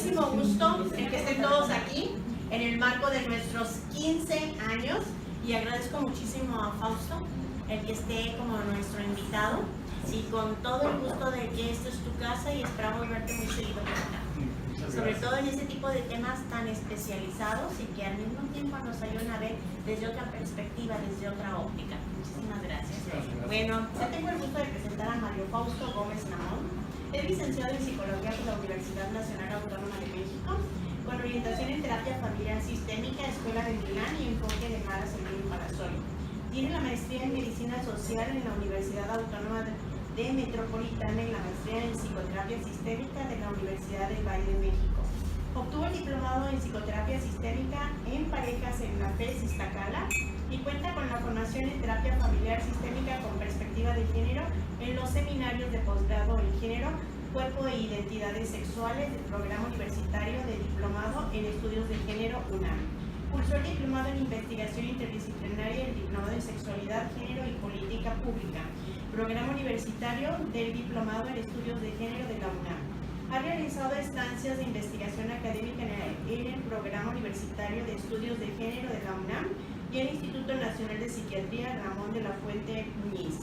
muchísimo gusto en que estén todos aquí en el marco de nuestros 15 años y agradezco muchísimo a Fausto el que esté como nuestro invitado y con todo el gusto de que esta es tu casa y esperamos verte muy seguido por acá. Sobre todo en ese tipo de temas tan especializados y que al mismo tiempo nos ayudan a ver desde otra perspectiva, desde otra óptica. Muchísimas gracias. Bueno, yo tengo el gusto de presentar a Mario Fausto Gómez Namón. Es licenciado en Psicología por la Universidad Nacional Autónoma de México, con orientación en Terapia Familiar Sistémica, Escuela de Milán y enfoque de Mara Selvin Parasol. Tiene la maestría en Medicina Social en la Universidad Autónoma de Metropolitana y la maestría en Psicoterapia Sistémica de la Universidad del Valle de México. Obtuvo el diplomado en Psicoterapia Sistémica en parejas en la FES Iztacala y cuenta con la formación en Terapia Familiar Sistémica con perspectiva de género en los seminarios de posgrado en género, cuerpo e identidades sexuales del programa universitario de diplomado en estudios de género UNAM. Cursó el diplomado en investigación interdisciplinaria y el diplomado en sexualidad, género y política pública, programa universitario del diplomado en estudios de género de la UNAM. Ha realizado estancias de investigación académica en el programa universitario de estudios de género de la UNAM y el Instituto Nacional de Psiquiatría Ramón de la Fuente Muñiz.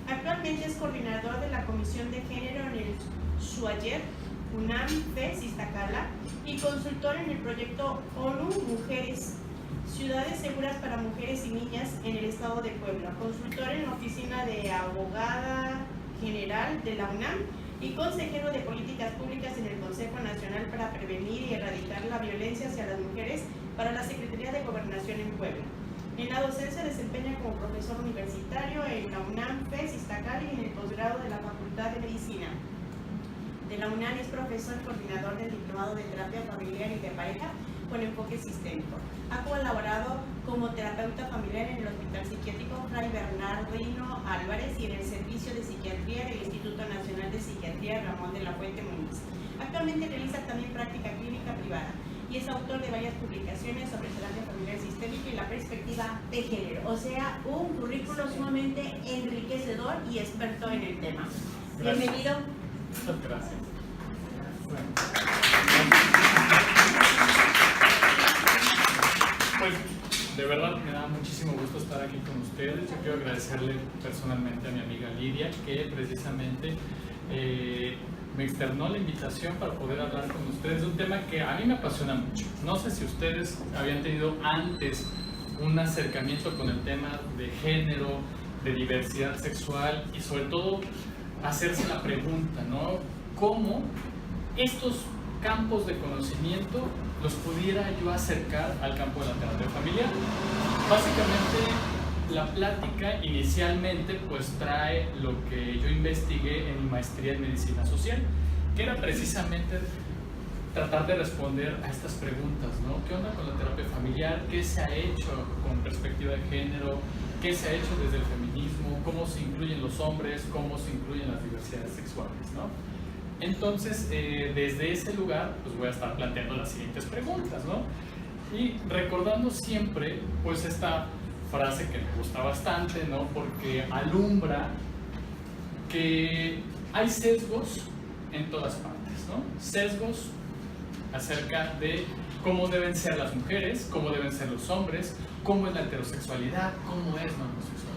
Actualmente es coordinador de la Comisión de Género en el SUAYER UNAM FES Iztacala y consultor en el proyecto ONU Mujeres, Ciudades Seguras para Mujeres y Niñas en el Estado de Puebla, consultor en la Oficina de Abogada General de la UNAM y consejero de Políticas Públicas en el Consejo Nacional para Prevenir y Erradicar la Violencia hacia las Mujeres para la Secretaría de Gobernación en Puebla. En la docencia desempeña como profesor universitario en la UNAM FES Iztacala y en el posgrado de la Facultad de Medicina de la UNAM. Es profesor coordinador del diplomado de terapia familiar y de pareja con enfoque sistémico. Ha colaborado como terapeuta familiar en el Hospital Psiquiátrico Fray Bernardino Álvarez y en el Servicio de Psiquiatría del Instituto Nacional de Psiquiatría Ramón de la Fuente Muñiz. Actualmente realiza también práctica clínica privada y es autor de varias publicaciones sobre terapia familiar sistémica y la perspectiva de género, o sea, un currículo sumamente enriquecedor y experto en el tema. Gracias. Bienvenido. Muchas gracias. Pues de verdad me da muchísimo gusto estar aquí con ustedes. Yo quiero agradecerle personalmente a mi amiga Lidia que precisamente me externó la invitación para poder hablar con ustedes de un tema que a mí me apasiona mucho. No sé si ustedes habían tenido antes un acercamiento con el tema de género, de diversidad sexual y sobre todo hacerse la pregunta, ¿no? ¿Cómo estos campos de conocimiento los pudiera yo acercar al campo de la terapia familiar? Básicamente la plática inicialmente pues trae lo que yo investigué en mi maestría en medicina social, que era precisamente tratar de responder a estas preguntas, ¿no? ¿Qué onda con la terapia familiar? ¿Qué se ha hecho con perspectiva de género? ¿Qué se ha hecho desde el feminismo? ¿Cómo se incluyen los hombres? ¿Cómo se incluyen las diversidades sexuales, ¿no? Entonces, desde ese lugar, pues voy a estar planteando las siguientes preguntas, ¿no? Y recordando siempre, pues esta frase que me gusta bastante, ¿no? Porque alumbra que hay sesgos en todas partes, ¿no? Sesgos acerca de cómo deben ser las mujeres, cómo deben ser los hombres, cómo es la heterosexualidad, cómo es la homosexualidad.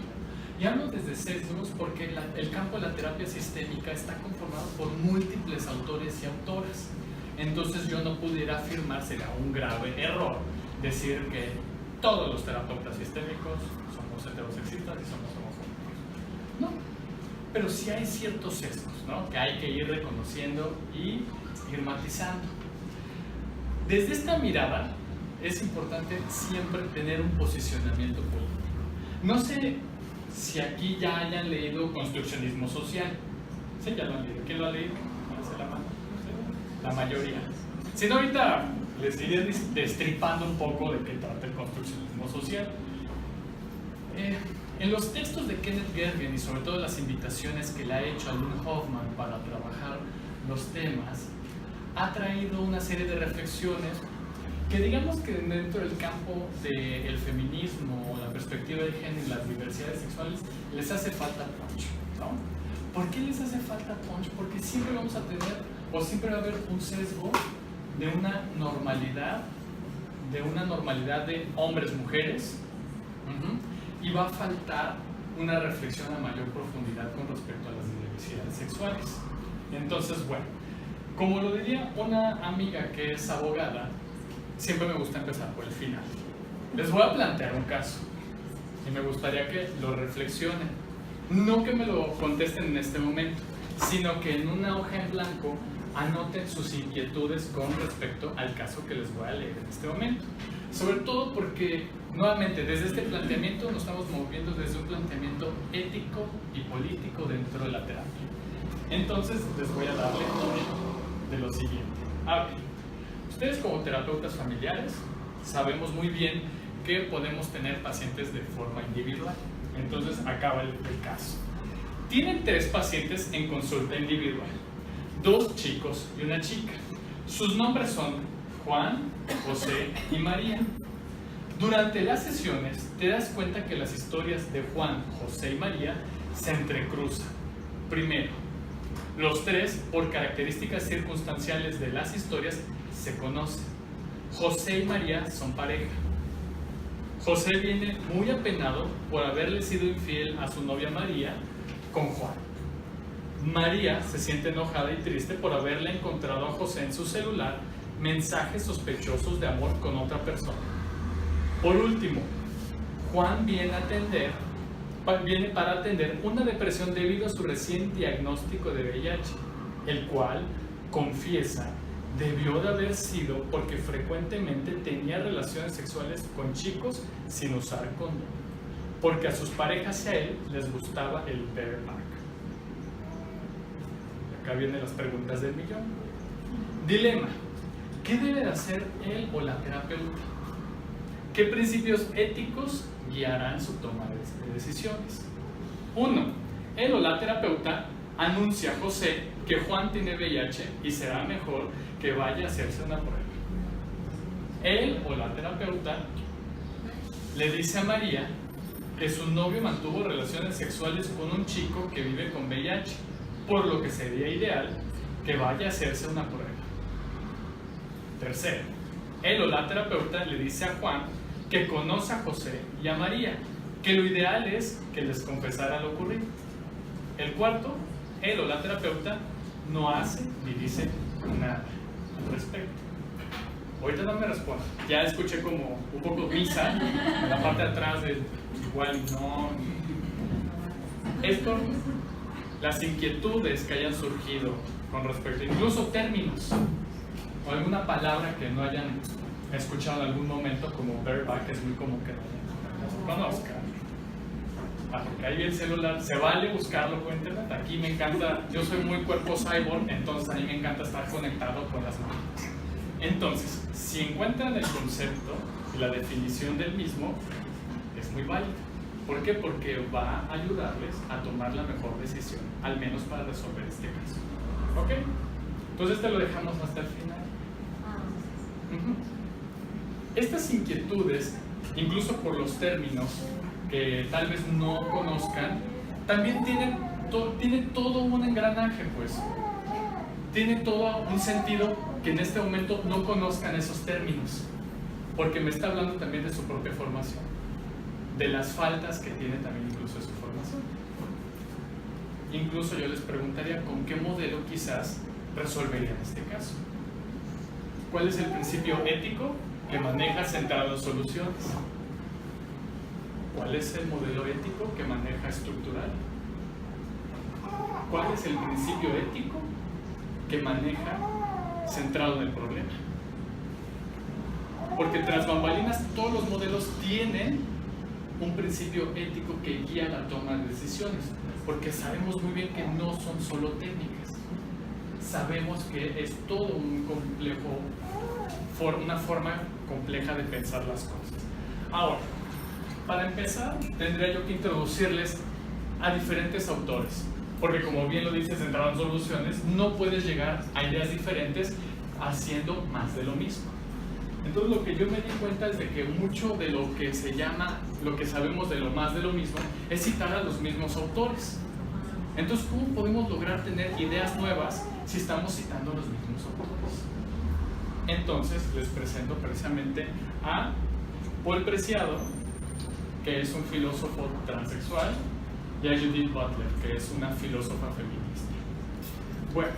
Y hablo desde sesgos porque el campo de la terapia sistémica está conformado por múltiples autores y autoras. Entonces yo no pudiera afirmar, sería un grave error, decir que todos los terapeutas sistémicos somos heterosexistas y somos homofóbicos. No, pero sí hay ciertos sesgos, ¿no? Que hay que ir reconociendo y ir matizando. Desde esta mirada es importante siempre tener un posicionamiento político. No sé si aquí ya hayan leído Construccionismo Social. Sí, ya lo han leído. ¿Quién lo ha leído? Alce la mano. La mayoría. Si no, ahorita les iré destripando un poco de qué trata el construccionismo social. En los textos de Kenneth Gergen y sobre todo las invitaciones que le ha hecho a Lynn Hoffman para trabajar los temas, ha traído una serie de reflexiones que digamos que dentro del campo del feminismo, la perspectiva de género y las diversidades sexuales les hace falta punch, ¿no? ¿Por qué les hace falta punch? Porque siempre vamos a tener, o siempre va a haber un sesgo de una normalidad de hombres-mujeres, y va a faltar una reflexión a mayor profundidad con respecto a las diversidades sexuales. Entonces, bueno, como lo diría una amiga que es abogada, siempre me gusta empezar por el final. Les voy a plantear un caso y me gustaría que lo reflexionen. No que me lo contesten en este momento, sino que en una hoja en blanco anoten sus inquietudes con respecto al caso que les voy a leer en este momento. Sobre todo porque, nuevamente, desde este planteamiento nos estamos moviendo desde un planteamiento ético y político dentro de la terapia. Entonces, les voy a dar lectura de lo siguiente. A ver, ustedes como terapeutas familiares sabemos muy bien que podemos tener pacientes de forma individual. Entonces, acaba el caso. Tienen 3 pacientes en consulta individual, 2 chicos y una chica. Sus nombres son Juan, José y María. Durante las sesiones te das cuenta que las historias de Juan, José y María se entrecruzan. Primero, los 3, por características circunstanciales de las historias, se conocen. José y María son pareja. José viene muy apenado por haberle sido infiel a su novia María con Juan. María se siente enojada y triste por haberle encontrado a José en su celular mensajes sospechosos de amor con otra persona. Por último, Juan viene para atender una depresión debido a su recién diagnóstico de VIH, el cual, confiesa, debió de haber sido porque frecuentemente tenía relaciones sexuales con chicos sin usar condón, porque a sus parejas y a él les gustaba el bareback. Acá vienen las preguntas del millón. Dilema: ¿qué debe de hacer él o la terapeuta? ¿Qué principios éticos guiarán su toma de decisiones? 1. Él o la terapeuta anuncia a José que Juan tiene VIH y será mejor que vaya a hacerse una prueba. Él o la terapeuta le dice a María que su novio mantuvo relaciones sexuales con un chico que vive con VIH, por lo que sería ideal que vaya a hacerse una prueba. Tercero, él o la terapeuta le dice a Juan que conoce a José y a María, que lo ideal es que les confesara lo ocurrido. El cuarto, él o la terapeuta no hace ni dice nada al respecto. Ahorita no me respondo. Ya escuché como un poco misa en la parte de atrás de igual no. Esto, las inquietudes que hayan surgido con respecto, incluso términos o alguna palabra que no hayan escuchado en algún momento, como bareback, es muy común que no conozcan. Porque ahí el celular, se vale buscarlo por internet. Aquí me encanta, yo soy muy cuerpo cyborg, entonces a mí me encanta estar conectado con las máquinas. Entonces, si encuentran el concepto y la definición del mismo, es muy válido. ¿Por qué? Porque va a ayudarles a tomar la mejor decisión, al menos para resolver este caso. ¿Ok? Entonces te lo dejamos hasta el final. Estas inquietudes, incluso por los términos que tal vez no conozcan, también tiene todo un engranaje, pues. Tiene todo un sentido que en este momento no conozcan esos términos, porque me está hablando también de su propia formación, de las faltas que tiene también incluso de su formación. Incluso yo les preguntaría con qué modelo quizás resolverían este caso. ¿Cuál es el principio ético que maneja centrado en soluciones? ¿Cuál es el modelo ético que maneja estructural? ¿Cuál es el principio ético que maneja centrado en el problema? Porque tras bambalinas todos los modelos tienen un principio ético que guía la toma de decisiones, porque sabemos muy bien que no son solo técnicas, sabemos que es todo un complejo, una forma compleja de pensar las cosas. Ahora, para empezar, tendría yo que introducirles a diferentes autores, porque como bien lo dice Centrado en Soluciones, no puedes llegar a ideas diferentes haciendo más de lo mismo. Entonces lo que yo me di cuenta es de que mucho de lo que se llama, lo que sabemos de lo más de lo mismo, es citar a los mismos autores. Entonces, ¿cómo podemos lograr tener ideas nuevas si estamos citando a los mismos autores? Entonces les presento precisamente a Paul Preciado, que es un filósofo transexual, y a Judith Butler, que es una filósofa feminista. Bueno,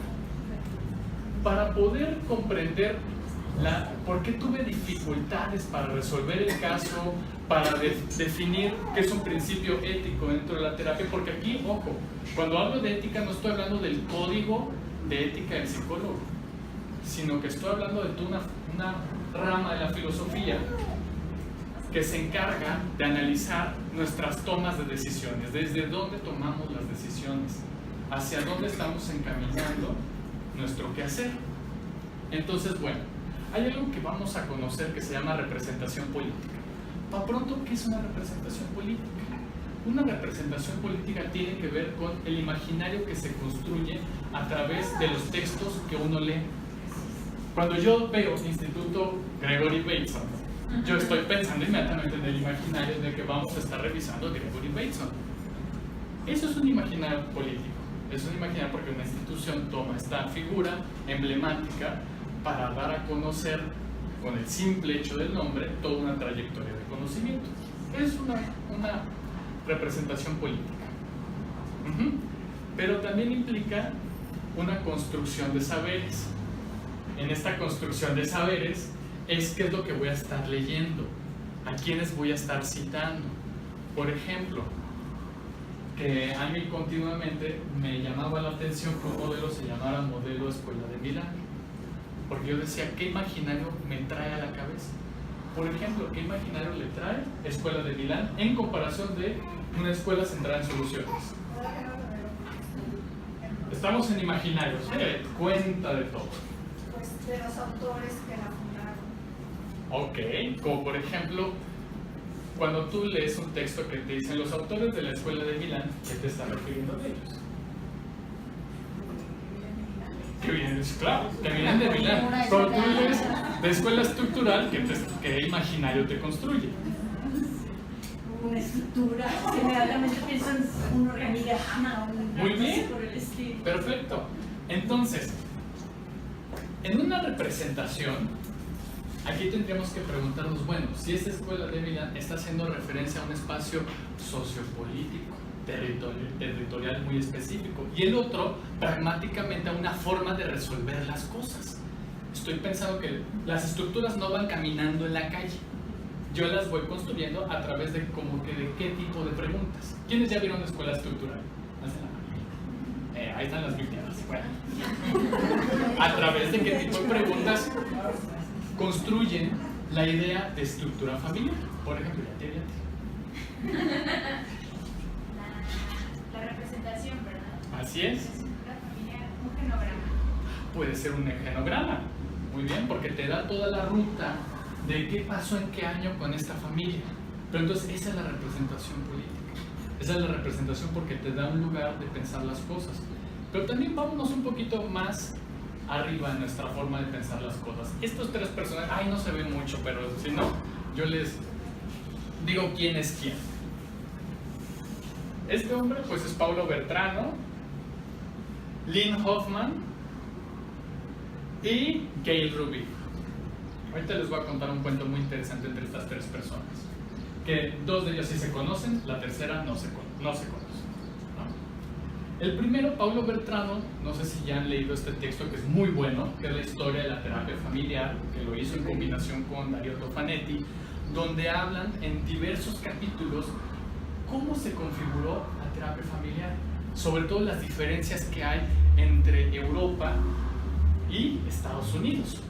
para poder comprender por qué tuve dificultades para resolver el caso, para definir qué es un principio ético dentro de la terapia, porque aquí, ojo, cuando hablo de ética no estoy hablando del código de ética del psicólogo, sino que estoy hablando de toda una rama de la filosofía que se encarga de analizar nuestras tomas de decisiones, desde dónde tomamos las decisiones, hacia dónde estamos encaminando nuestro quehacer. Entonces, bueno, hay algo que vamos a conocer que se llama representación política. Para pronto, ¿qué es una representación política? Una representación política tiene que ver con el imaginario que se construye a través de los textos que uno lee. Cuando yo veo Instituto Gregory Bateson, yo estoy pensando inmediatamente en el imaginario de que vamos a estar revisando Gregory Bateson. Eso es un imaginario político. Es un imaginario porque una institución toma esta figura emblemática para dar a conocer, con el simple hecho del nombre, toda una trayectoria de conocimiento. Es una representación política. Pero también implica una construcción de saberes. En esta construcción de saberes es qué es lo que voy a estar leyendo, a quiénes voy a estar citando. Por ejemplo, que a mí continuamente me llamaba la atención que un modelo se llamara modelo Escuela de Milán, porque yo decía, ¿qué imaginario me trae a la cabeza? Por ejemplo, ¿qué imaginario le trae Escuela de Milán en comparación de una escuela centrada en soluciones? Estamos en imaginarios, cuenta de todo. Pues de los autores que la fundaron. Ok, como por ejemplo, cuando tú lees un texto que te dicen los autores de la Escuela de Milán, ¿qué te está refiriendo de ellos? Que vienen, claro, que vienen de Milán. Cuando tú lees de escuela estructural, ¿qué imaginario te construye? Una estructura, inmediatamente pienso en un organigrama, Muy bien, por el estilo. perfecto. Entonces, en una representación, aquí tendríamos que preguntarnos, bueno, si esta Escuela de Milán está haciendo referencia a un espacio sociopolítico, territorial muy específico, y el otro, pragmáticamente, a una forma de resolver las cosas. Estoy pensando que las estructuras no van caminando en la calle, yo las voy construyendo a través de como que de qué tipo de preguntas. ¿Quiénes ya vieron escuela estructural? Ahí están las víctimas. Bueno. A través de qué tipo de preguntas construyen la idea de estructura familiar. Por ejemplo, La representación, ¿verdad? Así es. La familia, un genograma. Puede ser un genograma. Muy bien, porque te da toda la ruta de qué pasó en qué año con esta familia. Pero entonces esa es la representación política. Esa es la representación porque te da un lugar de pensar las cosas. Pero también vámonos un poquito más arriba en nuestra forma de pensar las cosas. Estos tres personajes, no se ve mucho, pero si no, yo les digo quién es quién. Este hombre pues es Paulo Bertrano, Lynn Hoffman y Gail Rubin. Ahorita les voy a contar un cuento muy interesante entre estas tres personas, que dos de ellos sí se conocen, la tercera no se conoce. ¿No? El primero, Paulo Bertrano, no sé si ya han leído este texto que es muy bueno, que es la historia de la terapia familiar, que lo hizo en combinación con Dario Tofanetti, donde hablan en diversos capítulos cómo se configuró la terapia familiar, sobre todo las diferencias que hay entre Europa y Estados Unidos.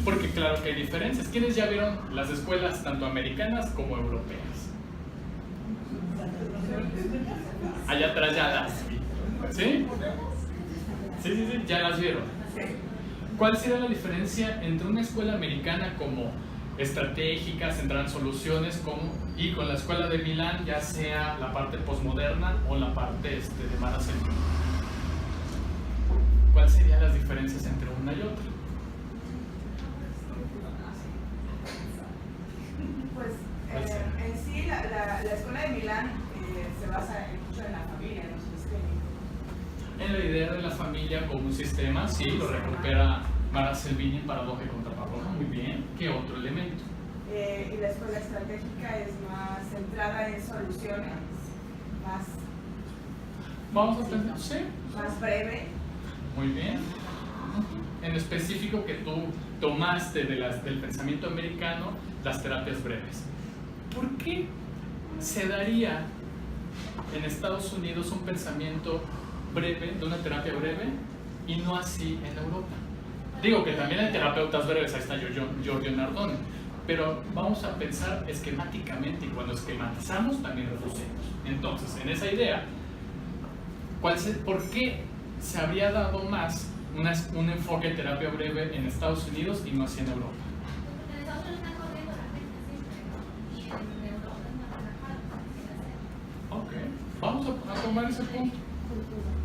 Porque claro que hay diferencias. ¿Quiénes ya vieron las escuelas tanto americanas como europeas? Allá atrás ya las vi. ¿Sí? Sí, ya las vieron. ¿Cuál sería la diferencia entre una escuela americana como estratégica, centrada en soluciones, y con la Escuela de Milán, ya sea la parte posmoderna o la parte de Mara Centro? ¿Cuáles serían las diferencias entre una y otra? Pues en sí la Escuela de Milán se basa mucho en la familia, en los sistemas. En la idea de la familia como un sistema, sí, lo recupera Mara Selvini en Paradoja y Contraparadoja, muy bien. ¿Qué otro elemento? Y la escuela estratégica es más centrada en soluciones, más, Vamos a pensar, sí. más breve. Muy bien. En específico que tú tomaste del pensamiento americano las terapias breves. ¿Por qué se daría en Estados Unidos un pensamiento breve, de una terapia breve, y no así en Europa? Digo que también hay terapeutas breves, ahí está Giorgio Nardone, pero vamos a pensar esquemáticamente, y cuando esquematizamos también reducimos. Entonces, en esa idea, ¿por qué se habría dado más un enfoque de terapia breve en Estados Unidos y no así en Europa? Porque en Estados Unidos están corriendo la gente siempre, ¿no? Y en Europa es más relajado. Ok, vamos a tomar ese punto.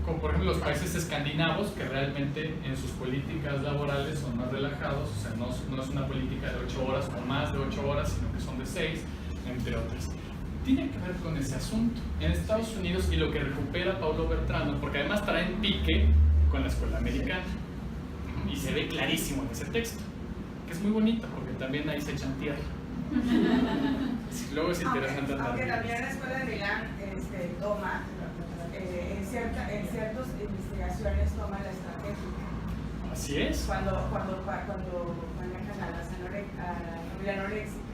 Como por ejemplo los países escandinavos, que realmente en sus políticas laborales son más relajados, o sea, no es una política de 8 horas o más de 8 horas, sino que son de 6, entre otras. Tiene que ver con ese asunto. En Estados Unidos, y lo que recupera Paulo Bertrano, porque además traen pique con la escuela americana, y se ve clarísimo en ese texto, que es muy bonito, porque también ahí se echan tierra. Luego es interesante Aunque andar. también la escuela de Milán toma, en ciertas investigaciones toma la estratégica. Así es. Cuando manejan a la familia anoréxica.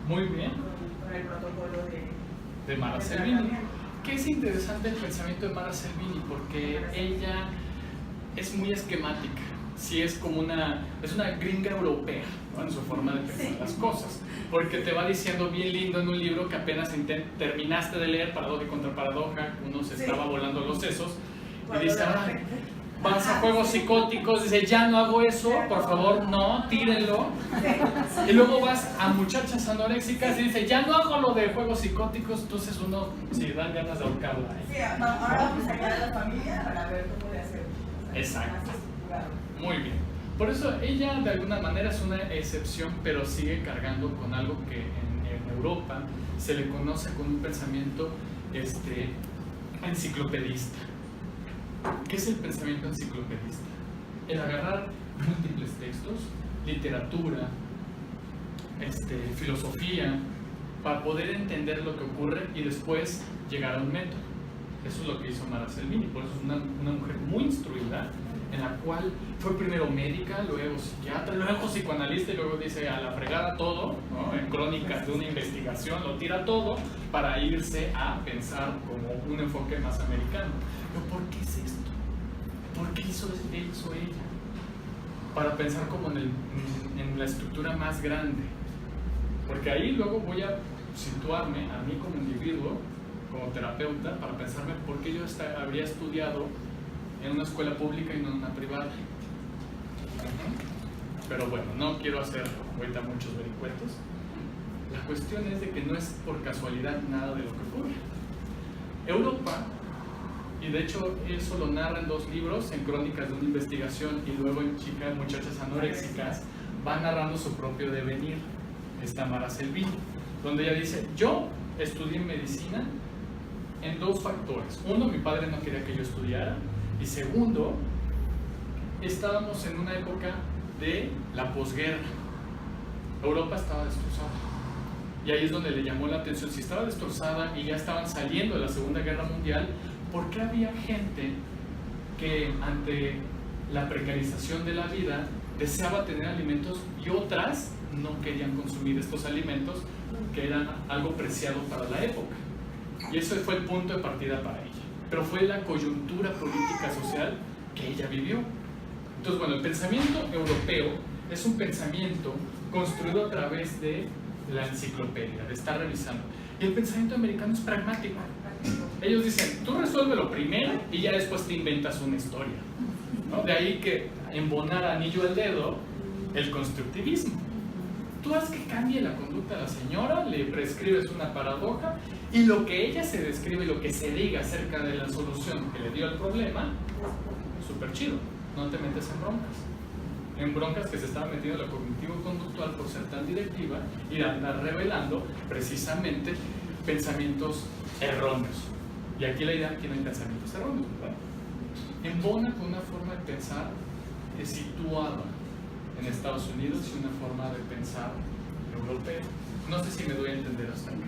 Muy bien. Con el protocolo De Mara de Selvini. tratamiento. Que es interesante el pensamiento de Mara Selvini, porque ella es muy esquemática. Sí, es como una gringa europea, ¿no? En su forma de pensar las cosas, porque te va diciendo bien lindo en un libro que apenas terminaste de leer, Paradoja y Contraparadoja, uno se estaba volando los sesos y dice, "Ay, vas a juegos psicóticos", dice, "ya no hago eso, por favor, no, tírenlo". Y luego vas a muchachas anoréxicas y dice, "ya no hago lo de juegos psicóticos", entonces uno sí dan ganas de ahorcarla. Sí, ahora vamos a sacar a la familia para ver cómo le hacemos. Exacto. Más estructurado. Muy bien. Por eso ella de alguna manera es una excepción, pero sigue cargando con algo que en Europa se le conoce con un pensamiento enciclopedista. ¿Qué es el pensamiento enciclopedista? El agarrar múltiples textos, literatura, filosofía, para poder entender lo que ocurre y después llegar a un método. Eso es lo que hizo Mara Selvini, por eso es una mujer muy instruida, en la cual fue primero médica, luego psiquiatra, luego psicoanalista y luego dice a la fregada todo, ¿no? En crónicas de una investigación lo tira todo para irse a pensar como un enfoque más americano. Pero ¿por qué es esto? ¿Por qué hizo ella? Para pensar como en la estructura más grande. Porque ahí luego voy a situarme a mí como individuo, como terapeuta, para pensarme por qué yo habría estudiado en una escuela pública y no en una privada. Pero bueno, no quiero hacer ahorita muchos vericuetos. La cuestión es de que no es por casualidad nada de lo que ocurre. Europa, y de hecho eso lo narra en 2 libros, en Crónicas de una investigación y luego en Muchachas anoréxicas, va narrando su propio devenir, esta Mara Selvini, donde ella dice, yo estudié medicina en 2 factores. Uno, mi padre no quería que yo estudiara, y segundo, estábamos en una época de la posguerra. Europa estaba destrozada. Y ahí es donde le llamó la atención. Si estaba destrozada y ya estaban saliendo de la Segunda Guerra Mundial, ¿por qué había gente que ante la precarización de la vida deseaba tener alimentos y otras no querían consumir estos alimentos que eran algo preciado para la época? Y ese fue el punto de partida para ella. Pero fue la coyuntura política social que ella vivió. Entonces, bueno, el pensamiento europeo es un pensamiento construido a través de la enciclopedia, de estar revisando. Y el pensamiento americano es pragmático. Ellos dicen, tú resuelve lo primero y ya después te inventas una historia, ¿no? De ahí que embonar anillo al dedo el constructivismo. Tú haz que cambie la conducta de la señora, le prescribes una paradoja y lo que ella se describe, lo que se diga acerca de la solución que le dio al problema, súper chido, no te metes en broncas que se estaba metiendo la cognitivo-conductual por ser tan directiva y andar revelando precisamente pensamientos erróneos. Y aquí la idea es que no hay pensamientos erróneos, ¿verdad? Embona con una forma de pensar situada, en Estados Unidos y una forma de pensar europea. No sé si me doy a entender hasta aquí.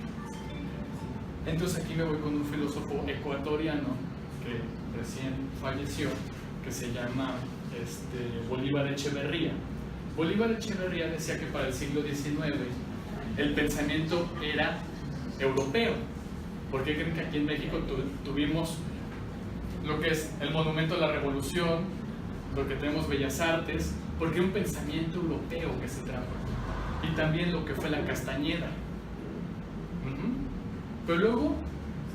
Entonces aquí me voy con un filósofo ecuatoriano que recién falleció, que se llama Bolívar Echeverría. Bolívar Echeverría decía que para el siglo XIX el pensamiento era europeo. ¿Por qué creen que aquí en México tuvimos lo que es el Monumento a la Revolución, lo que tenemos Bellas Artes? Porque era un pensamiento europeo que se trajo. Y también lo que fue la Castañeda. Pero luego,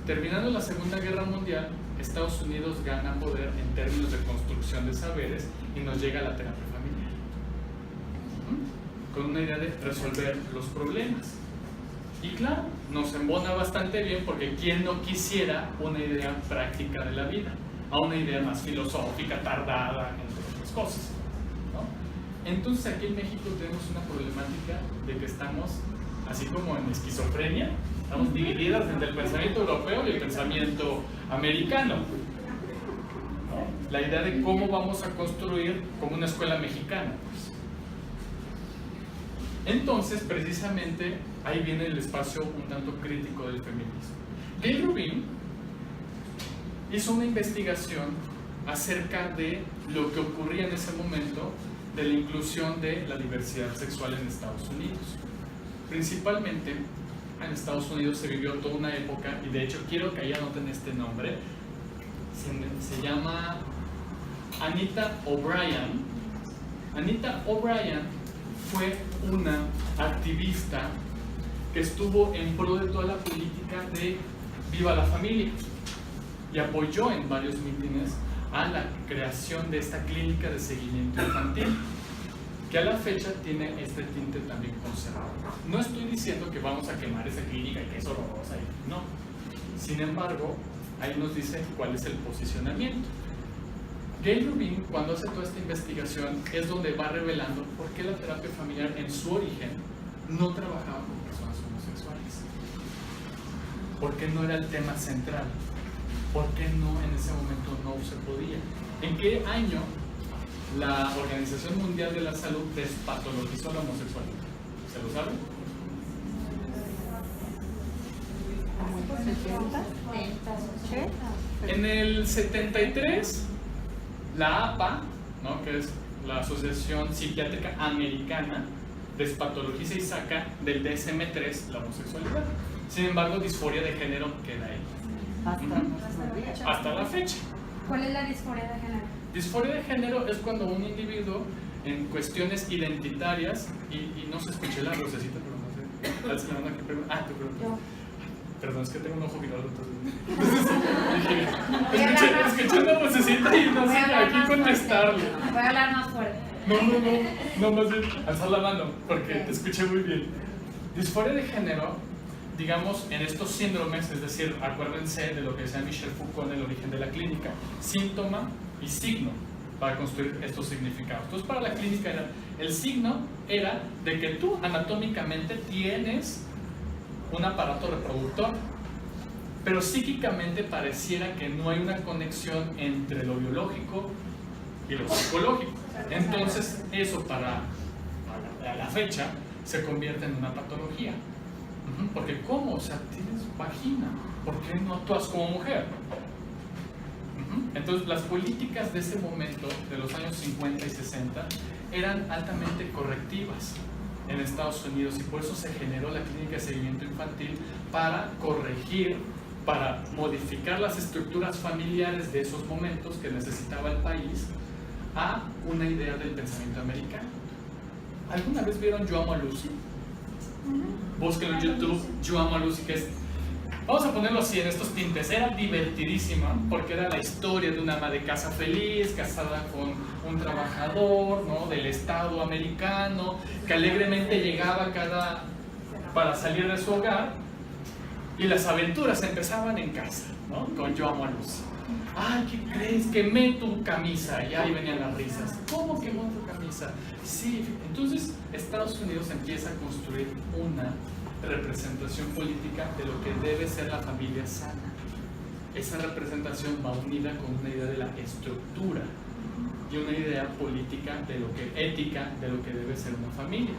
terminando la Segunda Guerra Mundial, Estados Unidos gana poder en términos de construcción de saberes y nos llega la terapia familiar. Con una idea de resolver los problemas. Y claro, nos embona bastante bien porque ¿quién no quisiera una idea práctica de la vida? A una idea más filosófica, tardada, entre otras cosas, ¿no? Entonces aquí en México tenemos una problemática de que estamos, así como en esquizofrenia, estamos divididas entre el pensamiento europeo y el pensamiento americano, ¿no? La idea de cómo vamos a construir como una escuela mexicana, pues. Entonces, precisamente, ahí viene el espacio un tanto crítico del feminismo. Gayle Rubin hizo una investigación acerca de lo que ocurría en ese momento de la inclusión de la diversidad sexual en Estados Unidos. Principalmente, en Estados Unidos se vivió toda una época, y de hecho quiero que ahí anoten este nombre, se llama Anita O'Brien. Anita O'Brien fue una activista que estuvo en pro de toda la política de Viva la Familia y apoyó en varios mítines a la creación de esta clínica de seguimiento infantil, que a la fecha tiene este tinte también conservador. No estoy diciendo que vamos a quemar esa clínica y que es horrorosa, no. Sin embargo, ahí nos dice cuál es el posicionamiento. Gayle Rubin, cuando hace toda esta investigación, es donde va revelando por qué la terapia familiar en su origen no trabajaba con personas homosexuales. ¿Por qué no era el tema central? ¿Por qué no en ese momento no se podía? ¿En qué año la Organización Mundial de la Salud despatologizó la homosexualidad? ¿Se lo saben? En el 73, la APA, ¿no?, que es la Asociación Psiquiátrica Americana, despatologiza y saca del DSM-3 la homosexualidad. Sin embargo, disforia de género queda ahí. Hasta la fecha. ¿Cuál es la disforia de género? Disforia de género es cuando un individuo en cuestiones identitarias, y no se escuché la vocecita, pero no sé. Te pregunto. Perdón, es que tengo un ojo virado, entonces escuché una vocecita y no sé a quién contestarle. Voy a hablar más fuerte. No, más bien alzar la mano, porque te escuché muy bien. Disforia de género, digamos, en estos síndromes, es decir, acuérdense de lo que decía Michel Foucault en El origen de la clínica, síntoma y signo, para construir estos significados. Entonces, para la clínica el signo era de que tú anatómicamente tienes un aparato reproductor, pero psíquicamente pareciera que no hay una conexión entre lo biológico y lo psicológico. Entonces, eso para la fecha se convierte en una patología. Porque ¿cómo? O sea, tienes vagina, ¿por qué no actúas como mujer? Entonces, las políticas de ese momento, de los años 50 y 60, eran altamente correctivas en Estados Unidos, y por eso se generó la clínica de seguimiento infantil, para corregir, para modificar las estructuras familiares de esos momentos que necesitaba el país a una idea del pensamiento americano. ¿Alguna vez vieron Yo Amo a Lucy? Búsquenlo en YouTube, Yo Amo a Lucy, que es, vamos a ponerlo así en estos tintes, era divertidísima porque era la historia de una ama de casa feliz, casada con un trabajador, ¿no?, del estado americano, que alegremente llegaba para salir de su hogar, y las aventuras empezaban en casa, ¿no?, con Yo Amo a Lucy. Ay, ¿qué crees? Quemé tu camisa. Y ahí venían las risas. ¿Cómo quemó tu camisa? Sí. Entonces Estados Unidos empieza a construir una representación política de lo que debe ser la familia sana. esa representación va unida con una idea de la estructura y una idea política de lo que, ética de lo que debe ser una familia.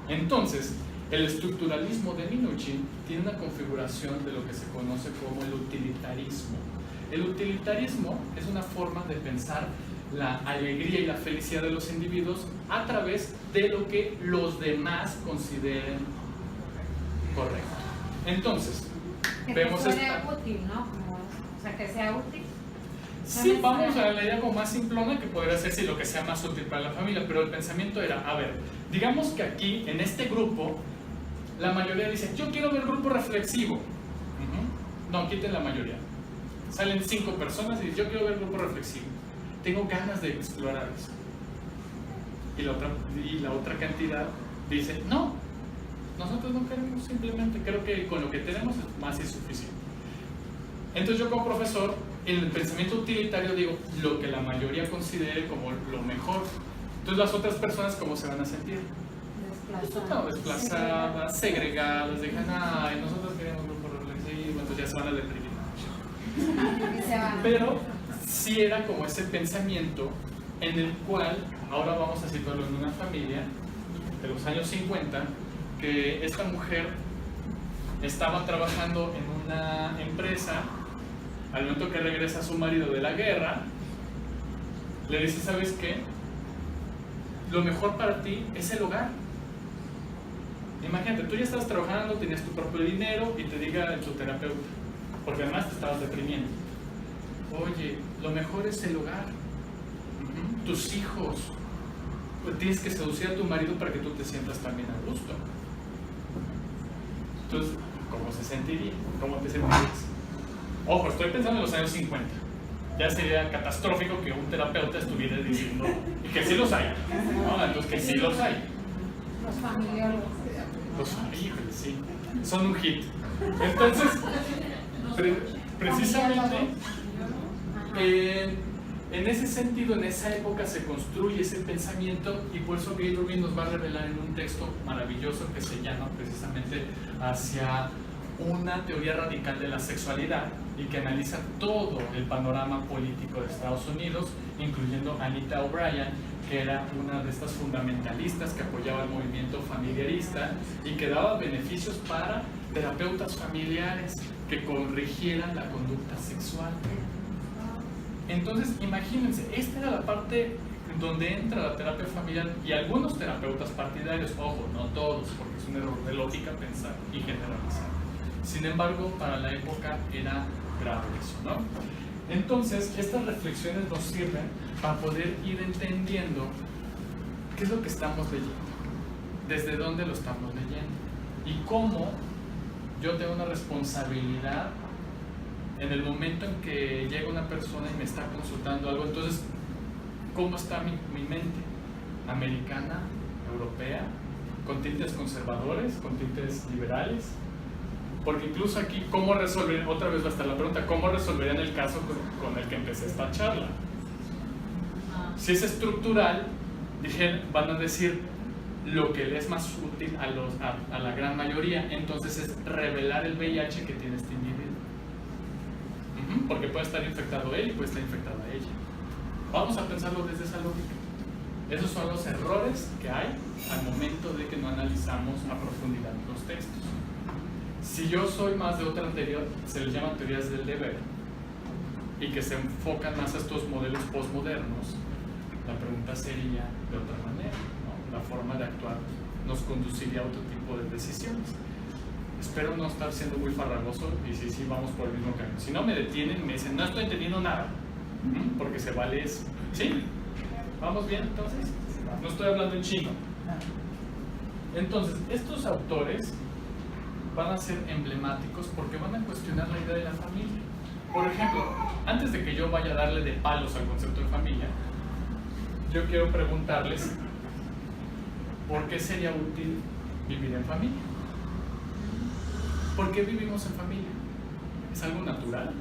Entonces, el estructuralismo de Minuchin tiene una configuración de lo que se conoce como el utilitarismo. El utilitarismo es una forma de pensar la alegría y la felicidad de los individuos a través de lo que los demás consideren correcto. Entonces, Que vemos sea esta... útil, ¿no? O sea, que sea útil. Sí, vamos a la idea como más simplona, que podría ser sí, lo que sea más útil para la familia, pero el pensamiento era, a ver, digamos que aquí, en este grupo, la mayoría dice, yo quiero ver grupo reflexivo. No, quiten la mayoría. Salen 5 personas y dicen, yo quiero ver grupo reflexivo. Tengo ganas de explorar eso. Y la otra cantidad dice, no, nosotros no queremos, simplemente creo que con lo que tenemos es más que suficiente. Entonces yo como profesor, en el pensamiento utilitario digo lo que la mayoría considere como lo mejor. Entonces las otras personas, ¿cómo se van a sentir? Desplazadas, segregadas, digan, ay, nosotros queremos grupo reflexivo, entonces ya se van a deprimir. Pero sí era como ese pensamiento en el cual, ahora vamos a situarlo en una familia de los años 50, que esta mujer estaba trabajando en una empresa. Al momento que regresa su marido de la guerra, le dice, ¿sabes qué? Lo mejor para ti es el hogar. Imagínate, tú ya estabas trabajando, tenías tu propio dinero y te diga tu terapeuta, porque además te estabas deprimiendo. Oye, lo mejor es el hogar. Tus hijos. Pues tienes que seducir a tu marido para que tú te sientas también a gusto. Entonces, ¿cómo se sentiría? ¿Cómo te sentirías? Ojo, estoy pensando en los años 50. Ya sería catastrófico que un terapeuta estuviera diciendo, y que sí los hay, ¿no? Entonces que sí los hay. Los familiólogos. Híjole, sí, son un hit. Entonces, precisamente, en ese sentido, en esa época se construye ese pensamiento, y por eso Gail Rubin nos va a revelar en un texto maravilloso que se llama precisamente Hacia una teoría radical de la sexualidad, y que analiza todo el panorama político de Estados Unidos, incluyendo a Anita O'Brien, que era una de estas fundamentalistas que apoyaba el movimiento familiarista y que daba beneficios para terapeutas familiares que corrigieran la conducta sexual. Entonces, imagínense, esta era la parte donde entra la terapia familiar, y algunos terapeutas partidarios, ojo, no todos, porque es un error de lógica pensar y generalizar. Sin embargo, para la época era grave eso, ¿no? Entonces, estas reflexiones nos sirven para poder ir entendiendo qué es lo que estamos leyendo, desde dónde lo estamos leyendo, y cómo yo tengo una responsabilidad en el momento en que llega una persona y me está consultando algo. Entonces, ¿cómo está mi mente? ¿Americana? ¿Europea? ¿Con tintes conservadores? ¿Con tintes liberales? Porque incluso aquí, ¿cómo resolver? Otra vez va a estar la pregunta, ¿cómo resolverían el caso con el que empecé esta charla? Si es estructural, van a decir lo que le es más útil a la gran mayoría, entonces es revelar el VIH que tiene este individuo. Porque puede estar infectado él y puede estar infectada ella. Vamos a pensarlo desde esa lógica. Esos son los errores que hay al momento de que no analizamos a profundidad los textos. Si yo soy más de otra anterior, se les llama teorías del deber, y que se enfocan más a estos modelos postmodernos, la pregunta sería de otra manera, ¿no? La forma de actuar nos conduciría a otro tipo de decisiones. Espero no estar siendo muy farragoso, y sí, vamos por el mismo camino. Si no me detienen y me dicen, no estoy entendiendo nada, porque se vale eso. ¿Sí? ¿Vamos bien entonces? No estoy hablando en chino. Entonces, estos autores van a ser emblemáticos porque van a cuestionar la idea de la familia. Por ejemplo, antes de que yo vaya a darle de palos al concepto de familia, yo quiero preguntarles, ¿por qué sería útil vivir en familia? ¿Por qué vivimos en familia? ¿Es algo natural?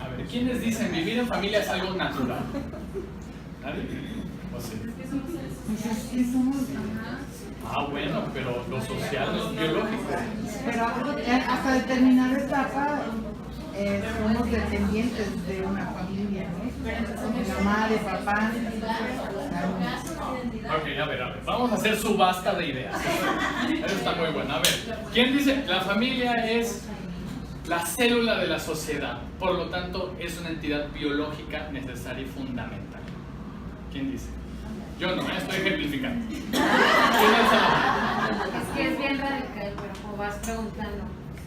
A ver, ¿quiénes dicen vivir en familia es algo natural? ¿Nadie? ¿O sí? Ah, bueno, pero lo social no es biológico. Pero hasta determinada etapa somos dependientes de una familia, ¿no? De mamá, de papá. Ok, a ver, vamos a hacer subasta de ideas. Eso está muy bueno. A ver, ¿quién dice? La familia es la célula de la sociedad, por lo tanto es una entidad biológica necesaria y fundamental. ¿Quién dice? Yo no, estoy ejemplificando. ¿Quién alza la mano? Es que es bien radical, pero como vas preguntando.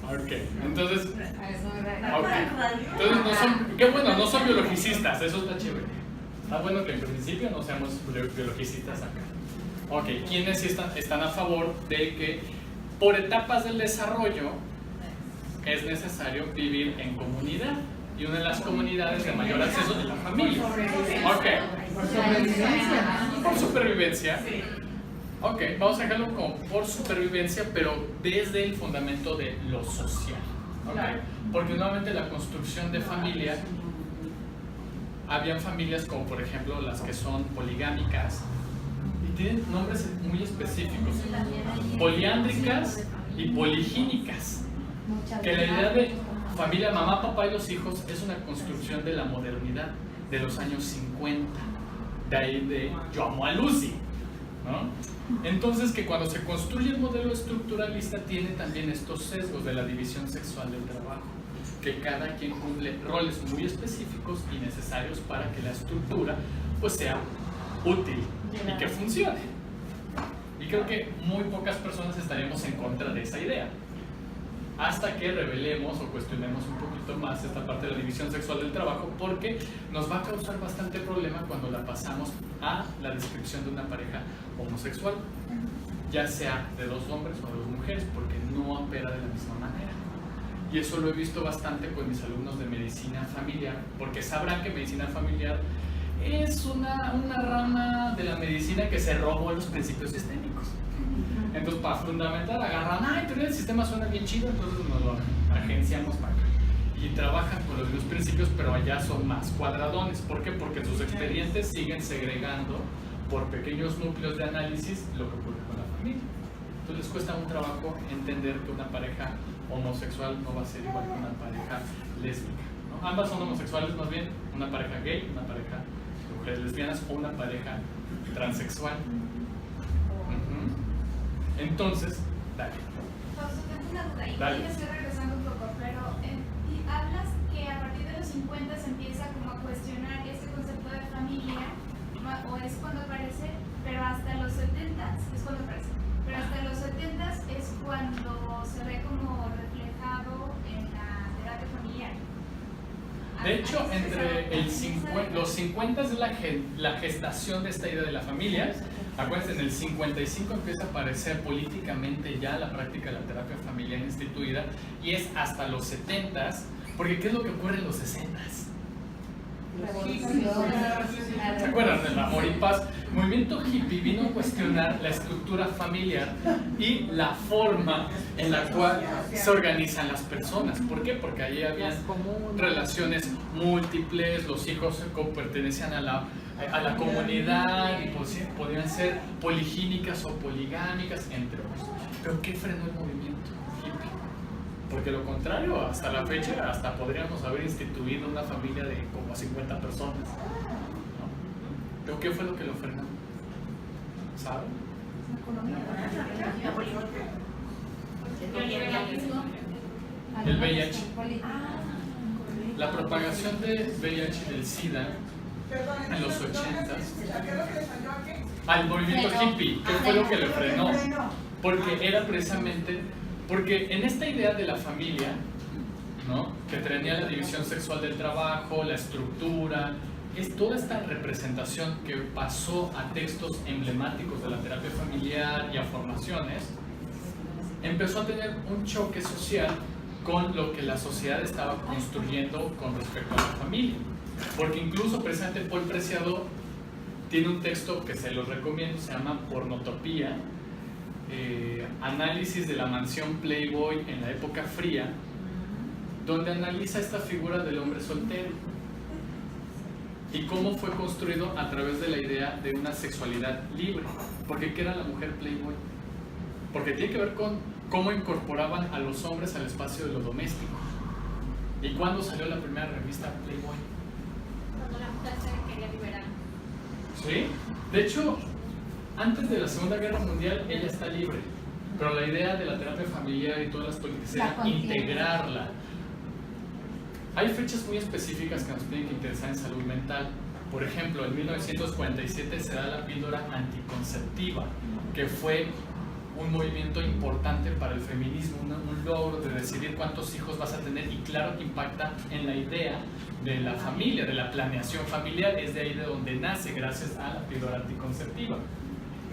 Ok, entonces, A eso me radical. ok. Entonces no son, qué bueno, no son biologicistas, eso está chévere. Está bueno que en principio no seamos biologicistas acá. Ok, ¿quiénes sí están a favor de que por etapas del desarrollo es necesario vivir en comunidad? Y una de las comunidades de mayor acceso es la familia. Ok, Por sobrevivencia. por supervivencia. Ok, vamos a dejarlo como por supervivencia, pero desde el fundamento de lo social. Okay. Porque nuevamente la construcción de familia, habían familias como por ejemplo las que son poligámicas y tienen nombres muy específicos, poliándricas y poligínicas, que la idea de familia, mamá, papá y los hijos es una construcción de la modernidad de los años 50, de ahí de Yo amo a Lucy, ¿no? Entonces que cuando se construye el modelo estructuralista tiene también estos sesgos de la división sexual del trabajo, que cada quien cumple roles muy específicos y necesarios para que la estructura pues sea útil y que funcione. Y creo que muy pocas personas estaríamos en contra de esa idea, hasta que revelemos o cuestionemos un poquito más esta parte de la división sexual del trabajo, porque nos va a causar bastante problema cuando la pasamos a la descripción de una pareja homosexual, ya sea de dos hombres o de dos mujeres, porque no opera de la misma manera. Y eso lo he visto bastante con mis alumnos de medicina familiar, porque sabrán que medicina familiar es una rama de la medicina que se robó los principios sistémicos. Entonces, para fundamentar, agarran, ay, teoría del sistema suena bien chido, entonces nos lo agenciamos para acá. Y trabajan con los mismos principios, pero allá son más cuadradones. ¿Por qué? Porque en sus expedientes siguen segregando por pequeños núcleos de análisis lo que ocurre con la familia. Entonces, les cuesta un trabajo entender que una pareja homosexual no va a ser igual que una pareja lésbica, ¿no? Ambas son homosexuales, más bien una pareja gay, una pareja de mujeres lesbianas o una pareja transexual. Entonces, dale. Fausto, tengo una duda y Dale. me estoy regresando un poco, pero y hablas que a partir de los 50 se empieza como a cuestionar este concepto de familia, o es cuando aparece, pero hasta los 70 es cuando aparece, pero hasta los 70 es cuando se ve como reflejado en la terapia familiar. De hecho, entre los 50 es la gestación de esta idea de la familia. Acuérdense, en el 55 empieza a aparecer políticamente ya la práctica de la terapia familiar instituida, y es hasta los 70, porque ¿qué es lo que ocurre en los 60? ¿Se acuerdan del amor y paz? El movimiento hippie vino a cuestionar la estructura familiar y la forma en la cual se organizan las personas. ¿Por qué? Porque allí había relaciones múltiples, los hijos pertenecían a la comunidad y podían ser poligínicas o poligámicas, entre otros. ¿Pero qué frenó el movimiento hippie? Porque lo contrario, hasta la fecha, hasta podríamos haber instituido una familia de como 50 personas, ¿no? ¿Pero qué fue lo que lo frenó? ¿Saben? El VIH. La propagación de VIH y del SIDA en los 80s. Al movimiento hippie, ¿qué fue lo que le frenó? Porque era precisamente, porque en esta idea de la familia, ¿no?, que tenía la división sexual del trabajo, la estructura, es toda esta representación que pasó a textos emblemáticos de la terapia familiar y a formaciones, empezó a tener un choque social con lo que la sociedad estaba construyendo con respecto a la familia. Porque incluso precisamente Paul Preciado tiene un texto que se los recomiendo, se llama Pornotopía, análisis de la mansión Playboy en la época fría, donde analiza esta figura del hombre soltero y cómo fue construido a través de la idea de una sexualidad libre. Porque ¿qué era la mujer Playboy? porque tiene que ver con cómo incorporaban a los hombres al espacio de lo doméstico. ¿Y cuándo salió la primera revista Playboy? Cuando la mujer se quería liberar. ¿Sí? De hecho, antes de la Segunda Guerra Mundial ella está libre, pero la idea de la terapia familiar y todas las políticas era integrarla. Hay fechas muy específicas que nos tienen que interesar en salud mental. Por ejemplo, en 1947 se da la píldora anticonceptiva, que fue un movimiento importante para el feminismo, un logro de decidir cuántos hijos vas a tener, y claro que impacta en la idea de la familia, de la planeación familiar. Es de ahí de donde nace, gracias a la píldora anticonceptiva.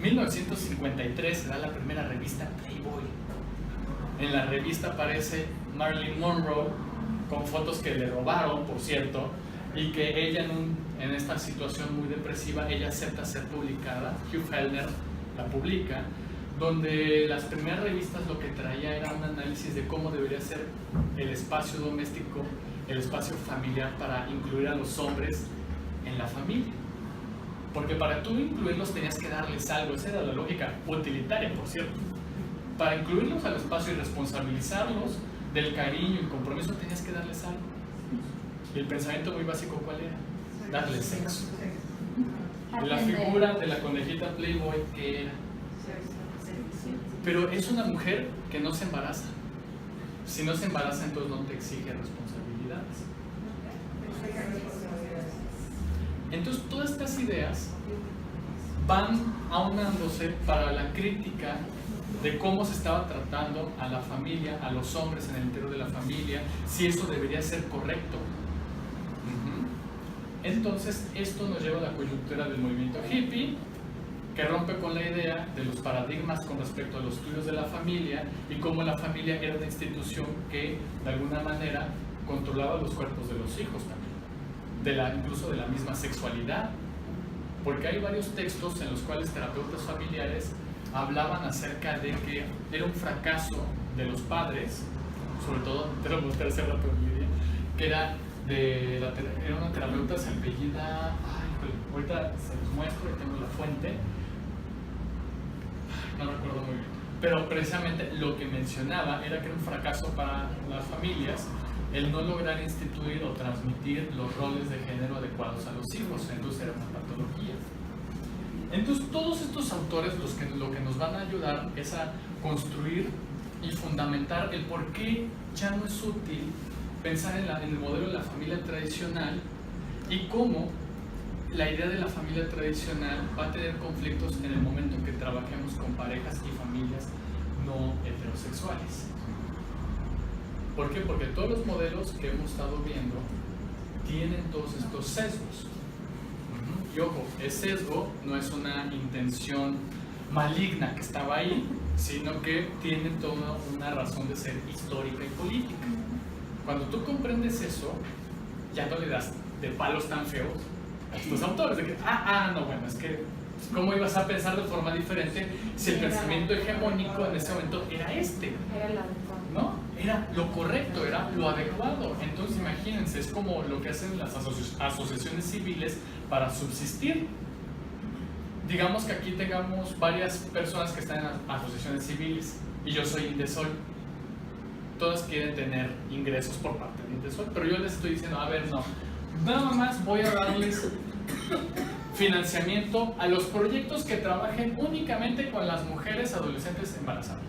1953 se da la primera revista Playboy. En la revista aparece Marilyn Monroe con fotos que le robaron, por cierto, y que ella en esta situación muy depresiva, ella acepta ser publicada. Hugh Hefner la publica, donde las primeras revistas lo que traía era un análisis de cómo debería ser el espacio doméstico, el espacio familiar, para incluir a los hombres en la familia. Porque para tú incluirlos tenías que darles algo. Esa era la lógica utilitaria, por cierto. Para incluirlos al espacio y responsabilizarlos del cariño y compromiso tenías que darles algo. Y el pensamiento muy básico, ¿cuál era? Darles sexo. La figura de la conejita Playboy, ¿qué era? Pero es una mujer que no se embaraza. Si no se embaraza, entonces no te exige responsabilidades. Entonces todas estas ideas van aunándose para la crítica de cómo se estaba tratando a la familia, a los hombres en el interior de la familia, si eso debería ser correcto. Entonces esto nos lleva a la coyuntura del movimiento hippie, que rompe con la idea de los paradigmas con respecto a los estudios de la familia y cómo la familia era una institución que de alguna manera controlaba los cuerpos de los hijos también, incluso de la misma sexualidad, porque hay varios textos en los cuales terapeutas familiares hablaban acerca de que era un fracaso de los padres, sobre todo, te lo mostré hace rato, que era una terapeuta, se apellida, ahorita se los muestro, tengo la fuente, no recuerdo muy bien, pero precisamente lo que mencionaba era que era un fracaso para las familias el no lograr instituir o transmitir los roles de género adecuados a los hijos. Entonces era una patología. Entonces todos estos autores lo que nos van a ayudar es a construir y fundamentar el por qué ya no es útil pensar en el modelo de la familia tradicional y cómo la idea de la familia tradicional va a tener conflictos en el momento en que trabajemos con parejas y familias no heterosexuales. ¿Por qué? Porque todos los modelos que hemos estado viendo tienen todos estos sesgos. Y ojo, el sesgo no es una intención maligna que estaba ahí, sino que tiene toda una razón de ser histórica y política. Cuando tú comprendes eso, ya no le das de palos tan feos a estos autores, de que, no, bueno, es que, ¿cómo ibas a pensar de forma diferente si el pensamiento hegemónico en ese momento era este? Era la adecuada. ¿No? Era lo correcto, era lo adecuado. Entonces imagínense, es como lo que hacen las asociaciones civiles para subsistir. Digamos que aquí tengamos varias personas que están en asociaciones civiles y yo soy Indesol. Todas quieren tener ingresos por parte de Indesol, pero yo les estoy diciendo, a ver, no, nada más voy a darles financiamiento a los proyectos que trabajen únicamente con las mujeres adolescentes embarazadas.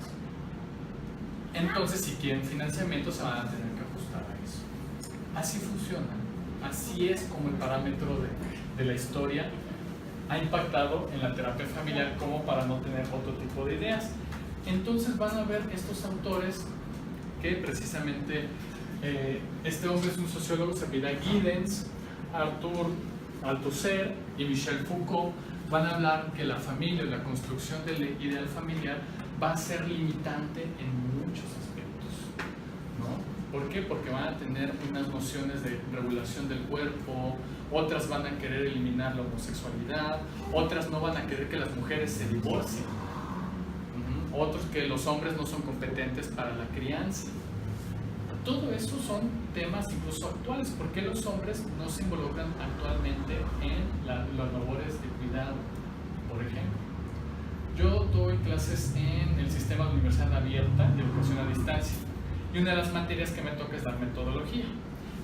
Entonces, si quieren financiamiento, se van a tener que ajustar a eso. Así funciona. Así es como el parámetro de la historia ha impactado en la terapia familiar, como para no tener otro tipo de ideas. Entonces van a ver estos autores que precisamente, este hombre es un sociólogo, se apellida Giddens, Arthur Althusser y Michel Foucault, van a hablar que la familia, la construcción del ideal familiar va a ser limitante en muchos aspectos, ¿no? ¿Por qué? Porque van a tener unas nociones de regulación del cuerpo, otras van a querer eliminar la homosexualidad, otras no van a querer que las mujeres se divorcien, otros que los hombres no son competentes para la crianza. Todo eso son temas incluso actuales. ¿Por qué los hombres no se involucran actualmente en las labores de cuidado, por ejemplo? yo doy clases en el sistema de universidad abierta de educación a distancia y una de las materias que me toca es dar metodología.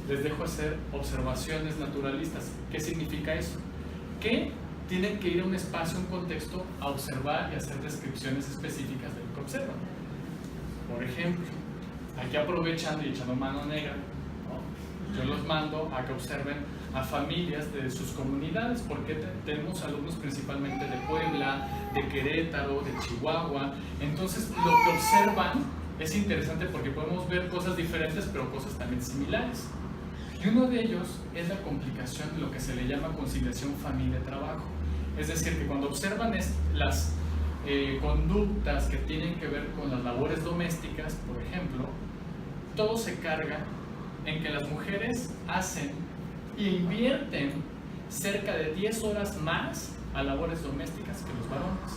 Les dejo hacer observaciones naturalistas. ¿Qué significa eso? Que tienen que ir a un espacio, un contexto, a observar y hacer descripciones específicas de lo que observan. Por ejemplo, aquí aprovechando y echando mano negra, ¿no? Yo los mando a que observen a familias de sus comunidades, porque tenemos alumnos principalmente de Puebla, de Querétaro, de Chihuahua. Entonces, lo que observan es interesante porque podemos ver cosas diferentes, pero cosas también similares. Y uno de ellos es la complicación de lo que se le llama conciliación familia-trabajo. Es decir, que cuando observan las conductas que tienen que ver con las labores domésticas, por ejemplo, todo se carga en que las mujeres hacen e invierten cerca de 10 horas más a labores domésticas que los varones.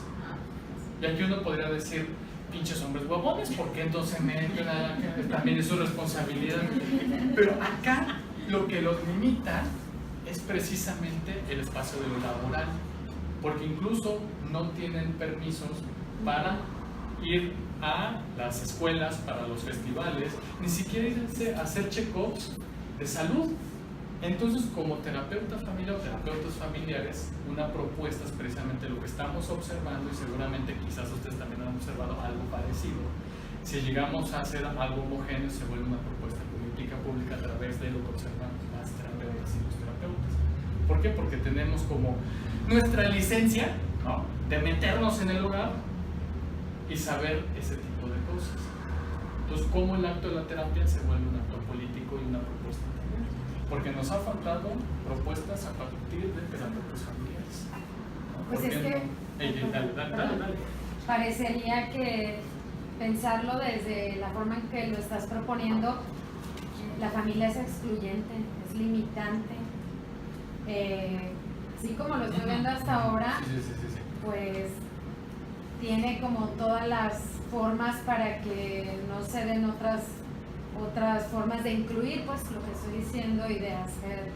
Y aquí uno podría decir, pinches hombres huevones, porque entonces también es su responsabilidad. Pero acá lo que los limita es precisamente el espacio de lo laboral, porque incluso no tienen permisos para ir a las escuelas, para los festivales, ni siquiera irse a hacer check-ups de salud. Entonces, como terapeuta familiar o terapeutas familiares, una propuesta es precisamente lo que estamos observando, y seguramente quizás ustedes también han observado algo parecido. Si llegamos a hacer algo homogéneo, se vuelve una propuesta política pública a través de lo que observan las terapeutas y los terapeutas. ¿Por qué? Porque tenemos como nuestra licencia, ¿no?, de meternos en el hogar y saber ese tipo de cosas. Entonces, ¿cómo el acto de la terapia se vuelve un acto político y una propuesta también? Porque nos ha faltado propuestas a partir de terapeutas familiares, ¿no? Pues es que Dale. parecería que pensarlo desde la forma en que lo estás proponiendo, la familia es excluyente, es limitante. Sí, como lo estoy viendo hasta ahora, Sí. pues tiene como todas las formas para que no se den otras formas de incluir, pues lo que estoy diciendo, y de hacer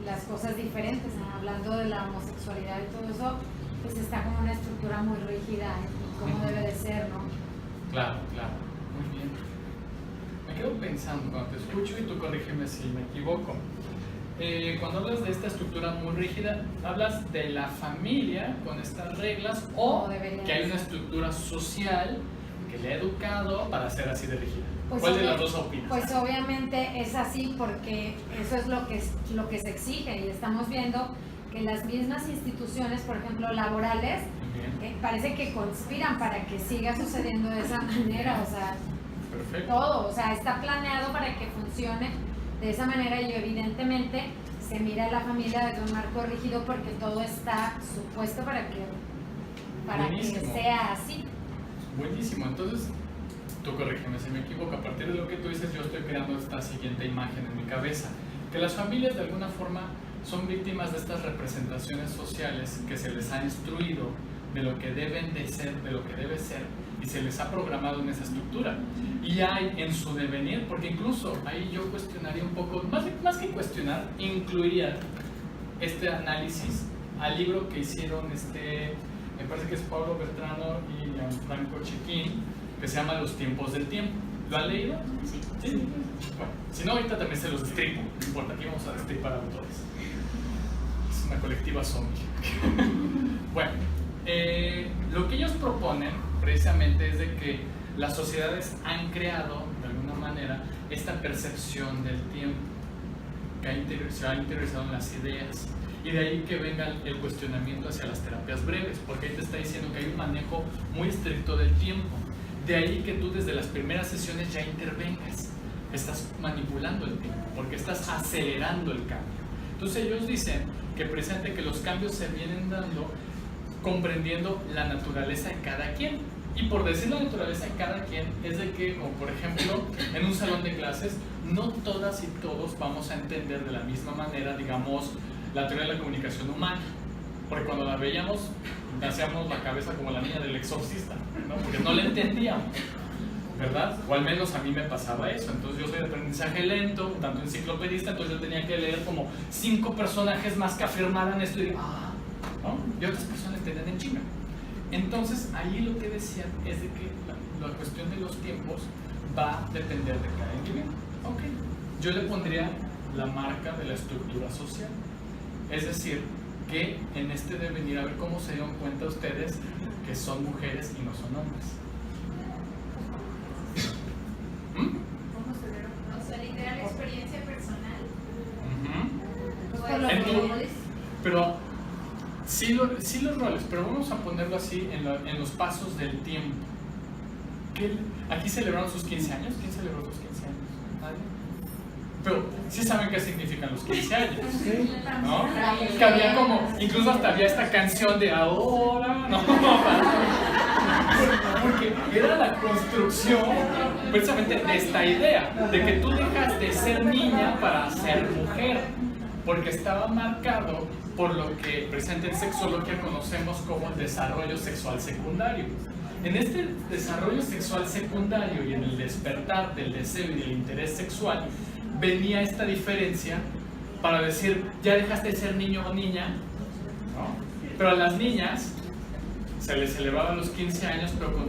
las cosas diferentes. Hablando de la homosexualidad y todo eso, pues está como una estructura muy rígida en cómo debe de ser, ¿no? Claro, muy bien. Me quedo pensando cuando te escucho, y tú corrígeme si me equivoco. Cuando hablas de esta estructura muy rígida, ¿hablas de la familia con estas reglas o que hay una estructura social que le ha educado para ser así de rígida? Pues ¿Cuál de las dos opinas? Pues obviamente es así, porque eso es lo que se exige, y estamos viendo que las mismas instituciones, por ejemplo laborales, parece que conspiran para que siga sucediendo de esa manera. O sea, perfecto. Todo, o sea, está planeado para que funcione de esa manera, y evidentemente se mira a la familia desde un marco rígido porque todo está supuesto para que sea así. Buenísimo. Entonces, tú corrígeme si me equivoco, a partir de lo que tú dices, yo estoy creando esta siguiente imagen en mi cabeza, que las familias de alguna forma son víctimas de estas representaciones sociales que se les ha instruido de lo que deben de ser, de lo que debe ser, y se les ha programado en esa estructura. Y hay en su devenir, porque incluso ahí yo cuestionaría un poco, más que cuestionar, incluiría este análisis al libro que hicieron, me parece que es Pablo Bertrano y Gianfranco Cecchin, que se llama Los tiempos del tiempo. ¿Lo han leído? Sí. Bueno, si no, ahorita también se los destripo, no importa, aquí vamos a destripar autores. Es una colectiva zombie. Bueno, lo que ellos proponen precisamente es de que las sociedades han creado de alguna manera esta percepción del tiempo, que se ha interiorizado en las ideas, y de ahí que venga el cuestionamiento hacia las terapias breves, porque ahí te está diciendo que hay un manejo muy estricto del tiempo. De ahí que tú desde las primeras sesiones ya intervengas, estás manipulando el tiempo, porque estás acelerando el cambio. Entonces ellos dicen que precisamente que los cambios se vienen dando comprendiendo la naturaleza de cada quien. Y por decir la naturaleza de cada quien es de que, como por ejemplo, en un salón de clases, no todas y todos vamos a entender de la misma manera, digamos, la teoría de la comunicación humana. Porque cuando la veíamos, hacíamos la cabeza como la niña del exorcista, ¿no? Porque no la entendíamos, ¿verdad? O al menos a mí me pasaba eso. Entonces yo soy de aprendizaje lento, tanto enciclopedista, entonces yo tenía que leer como 5 personajes más que afirmaran esto y ¿no? Y otras personas entendían en chinga. Entonces, ahí lo que decían es de que la cuestión de los tiempos va a depender de cada individuo. Ok, yo le pondría la marca de la estructura social. Es decir, que en este debe venir a ver cómo se dieron cuenta ustedes que son mujeres y no son hombres. O sea, literal experiencia personal. Pero sí los roles, pero vamos a ponerlo así en los pasos del tiempo. ¿Aquí celebraron sus 15 años? ¿Quién celebró sus 15 años? ¿Nadie? Pero sí saben qué significan los 15 años, ¿no? Que había como, incluso hasta había esta canción de ahora, ¿no? Porque era la construcción precisamente de esta idea, de que tú dejas de ser niña para ser mujer, porque estaba marcado por lo que presente en sexología conocemos como el desarrollo sexual secundario. En este desarrollo sexual secundario y en el despertar del deseo y del interés sexual, venía esta diferencia para decir, ya dejaste de ser niño o niña, ¿no? Pero a las niñas se les celebraban los 15 años, pero con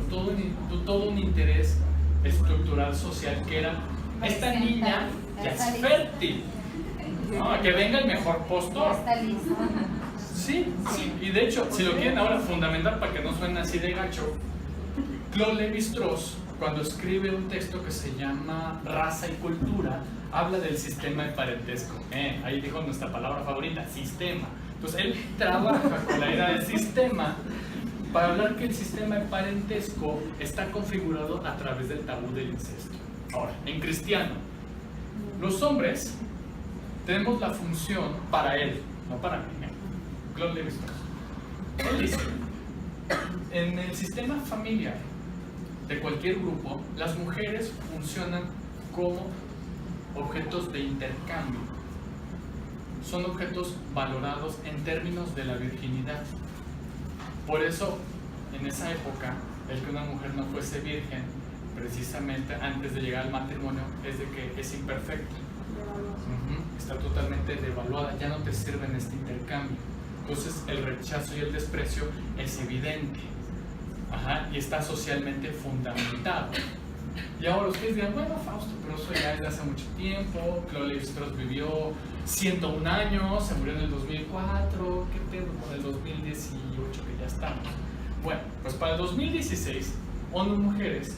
todo un interés estructural social que era, esta niña ya es fértil, ¿no? Que venga el mejor postor. Sí, y de hecho, si lo quieren ahora fundamentar para que no suene así de gacho, Claude Lévi-Strauss, cuando escribe un texto que se llama Raza y Cultura, habla del sistema de parentesco. Ahí dijo nuestra palabra favorita, sistema. Entonces él trabaja con la idea del sistema para hablar que el sistema de parentesco está configurado a través del tabú del incesto. Ahora, en cristiano, los hombres tenemos la función para él, no para mí. Claude Lévi-Strauss. Él dice, en el sistema familiar de cualquier grupo, las mujeres funcionan como objetos de intercambio. Son objetos valorados en términos de la virginidad. Por eso, en esa época, el que una mujer no fuese virgen, precisamente antes de llegar al matrimonio, es de que es imperfecta. Está totalmente devaluada, ya no te sirve en este intercambio. Entonces el rechazo y el desprecio es evidente. Y está socialmente fundamentado. Y ahora ustedes dirán, bueno, Fausto, pero eso ya es de hace mucho tiempo. Claude Lévi-Strauss vivió 101 años, se murió en el 2004, ¿qué pedo con el 2018 que ya estamos? Bueno, pues para el 2016, ONU Mujeres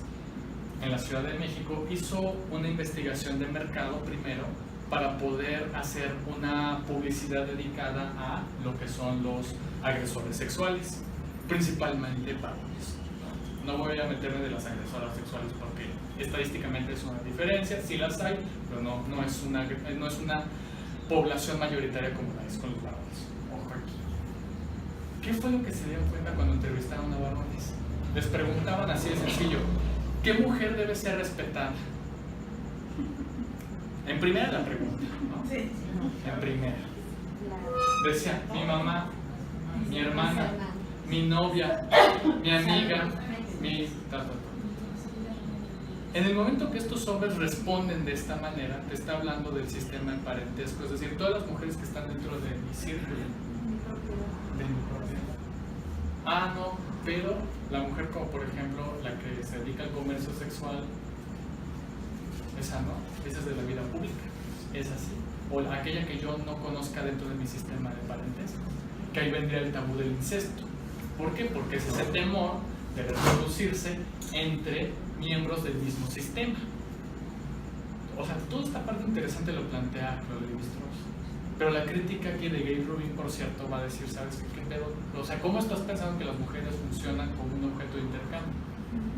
en la Ciudad de México hizo una investigación de mercado primero para poder hacer una publicidad dedicada a lo que son los agresores sexuales, principalmente varones. No voy a meterme de las agresoras sexuales porque estadísticamente es una diferencia, sí las hay, pero no es una población mayoritaria como la es con los varones. Ojo aquí. ¿Qué fue lo que se dieron cuenta cuando entrevistaron a varones? Les preguntaban así de sencillo, ¿qué mujer debe ser respetada? En primera la pregunta, ¿no? Sí. En primera. Decía, mi mamá, mi hermana, mi novia, mi amiga, mi... En el momento que estos hombres responden de esta manera, te está hablando del sistema de parentesco, es decir, todas las mujeres que están dentro de mi círculo, de mi propiedad. No, pero la mujer como por ejemplo la que se dedica al comercio sexual, esa no, esa es de la vida pública, es así. O aquella que yo no conozca dentro de mi sistema de parentesco, que ahí vendría el tabú del incesto. ¿Por qué? Porque es ese temor de reproducirse entre miembros del mismo sistema. O sea, toda esta parte interesante lo plantea Claude Lévi-Strauss. Pero la crítica aquí de Gabe Rubin, por cierto, va a decir, ¿sabes qué pedo? O sea, ¿cómo estás pensando que las mujeres funcionan como un objeto de intercambio?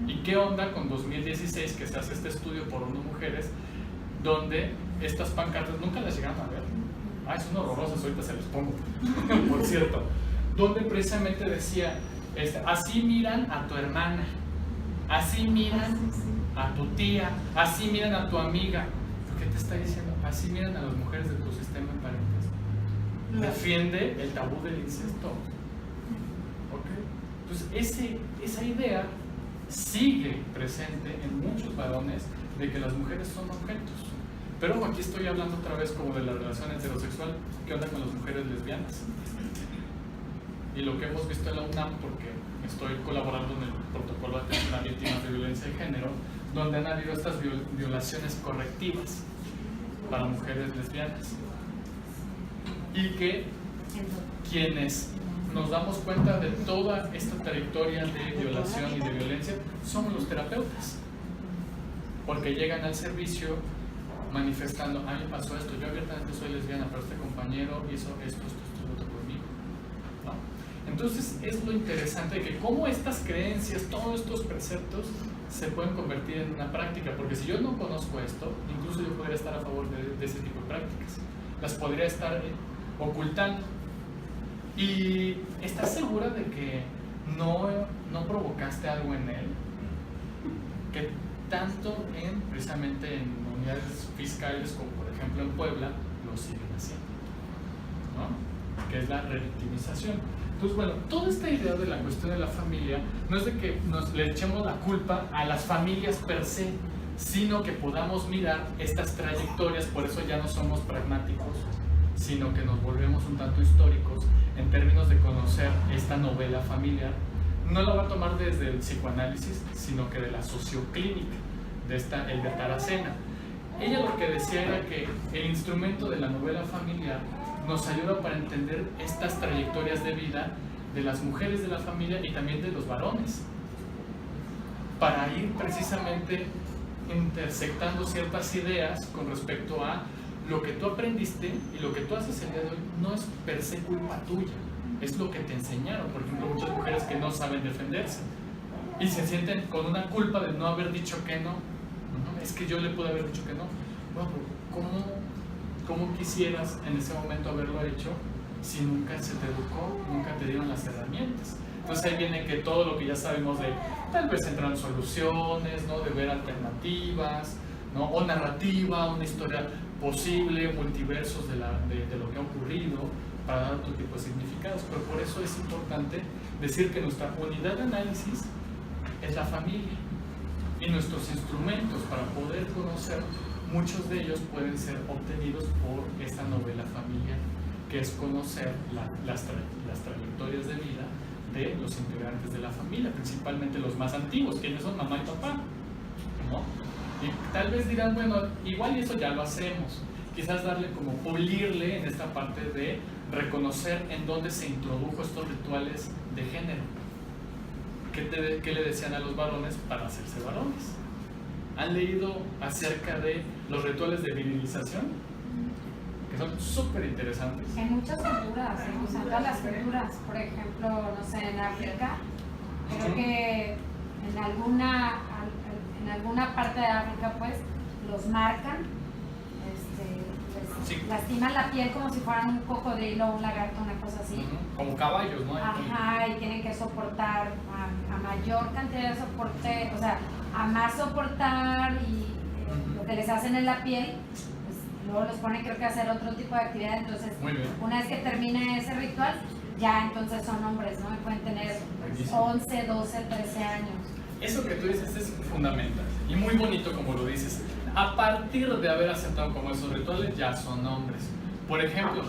¿Y qué onda con 2016 que se hace este estudio por ONU Mujeres, donde estas pancartas nunca las llegaron a ver? Son horrorosas, ahorita se las pongo, por cierto. Donde precisamente decía, así miran a tu hermana, así miran a tu tía, así miran a tu amiga. ¿Qué te está diciendo? Así miran a las mujeres de tu sistema de parentesco. Defiende el tabú del incesto. ¿Okay? Entonces, esa idea sigue presente en muchos varones de que las mujeres son objetos. Pero aquí estoy hablando otra vez como de la relación heterosexual. ¿Qué onda con las mujeres lesbianas? y lo que hemos visto en la UNAM, porque estoy colaborando en el protocolo de atención a víctimas de violencia de género, donde han habido estas violaciones correctivas para mujeres lesbianas, y que quienes nos damos cuenta de toda esta trayectoria de violación y de violencia somos los terapeutas, porque llegan al servicio manifestando: a mí me pasó esto, yo abiertamente soy lesbiana, pero este compañero hizo esto conmigo, ¿no? Entonces es lo interesante de que cómo estas creencias, todos estos preceptos se pueden convertir en una práctica, porque si yo no conozco esto, incluso yo podría estar a favor de ese tipo de prácticas, las podría estar ocultando. ¿Y estás segura de que no provocaste algo en él? Que tanto precisamente en unidades fiscales como por ejemplo en Puebla lo siguen haciendo, ¿no? Que es la revictimización. Entonces, bueno, toda esta idea de la cuestión de la familia no es de que le echemos la culpa a las familias per se, sino que podamos mirar estas trayectorias. Por eso ya no somos pragmáticos, sino que nos volvemos un tanto históricos en términos de conocer esta novela familiar. No la va a tomar desde el psicoanálisis, sino que de la socioclínica, de Elga Taracena. Ella lo que decía era que el instrumento de la novela familiar nos ayuda para entender estas trayectorias de vida de las mujeres de la familia y también de los varones, para ir precisamente intersectando ciertas ideas con respecto a lo que tú aprendiste y lo que tú haces el día de hoy no es per se culpa tuya, es lo que te enseñaron. Por ejemplo, muchas mujeres que no saben defenderse y se sienten con una culpa de no haber dicho que no. Es que yo le pude haber dicho que no. Bueno, ¿cómo quisieras en ese momento haberlo hecho si nunca se te educó, nunca te dieron las herramientas? Entonces ahí viene que todo lo que ya sabemos de tal vez entrar en soluciones, ¿no? De ver alternativas, ¿no? O narrativa, una historia posible, multiversos de lo que ha ocurrido, para dar otro tipo de significados. Pero por eso es importante decir que nuestra unidad de análisis es la familia, y nuestros instrumentos para poder conocer, muchos de ellos pueden ser obtenidos por esta novela familiar, que es conocer las trayectorias de vida de los integrantes de la familia, principalmente los más antiguos, quienes son mamá y papá, ¿no? Y tal vez dirán, bueno, igual y eso ya lo hacemos. Quizás darle como pulirle en esta parte de reconocer en dónde se introdujo estos rituales de género. ¿Qué le decían a los varones para hacerse varones? ¿Han leído acerca de los rituales de virilización? Que son súper interesantes. En muchas culturas, o sea, en todas las culturas, por ejemplo, no sé, en África, creo que en alguna parte de África, pues, los marcan, Sí. lastiman la piel como si fueran un cocodrilo o un lagarto, una cosa así. Como caballos, ¿no? Ajá, y tienen que soportar a mayor cantidad de soporte, o sea, a más soportar, y lo que les hacen en la piel, pues luego los ponen, creo que a hacer otro tipo de actividad. Entonces, una vez que termine ese ritual, ya entonces son hombres, ¿no? Y pueden tener 11, 12, 13 años. Eso que tú dices es fundamental y muy bonito como lo dices. A partir de haber aceptado como esos rituales, ya son hombres. Por ejemplo,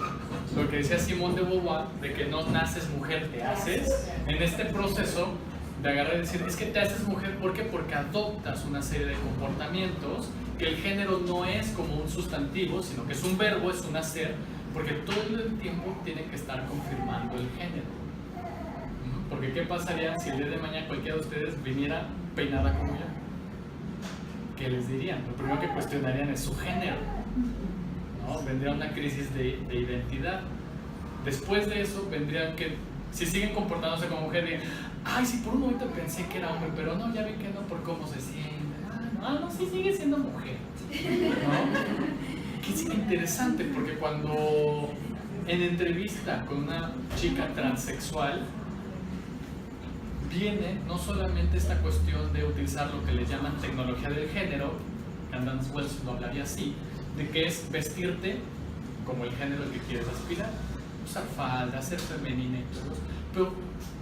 lo que decía Simone de Beauvoir, de que no naces mujer, te haces, en este proceso de agarrar y decir, es que te haces mujer, ¿por qué? Porque adoptas una serie de comportamientos, que el género no es como un sustantivo, sino que es un verbo, es un hacer, porque todo el tiempo tiene que estar confirmando el género. Porque ¿qué pasaría si el día de mañana cualquiera de ustedes viniera peinada como yo? ¿Qué les dirían? Lo primero que cuestionarían es su género, ¿no? Vendría una crisis de identidad. Después de eso vendrían que, si siguen comportándose como mujer, dirían, ay, sí, por un momento pensé que era hombre, pero no, ya vi que no, por cómo se siente. No, sí, sigue siendo mujer, ¿no? Que es interesante, porque cuando en entrevista con una chica transexual, viene no solamente esta cuestión de utilizar lo que le llaman tecnología del género, Candace Wells lo hablaría así, de que es vestirte como el género al que quieres aspirar, usar falda, ser femenina y todo eso, pero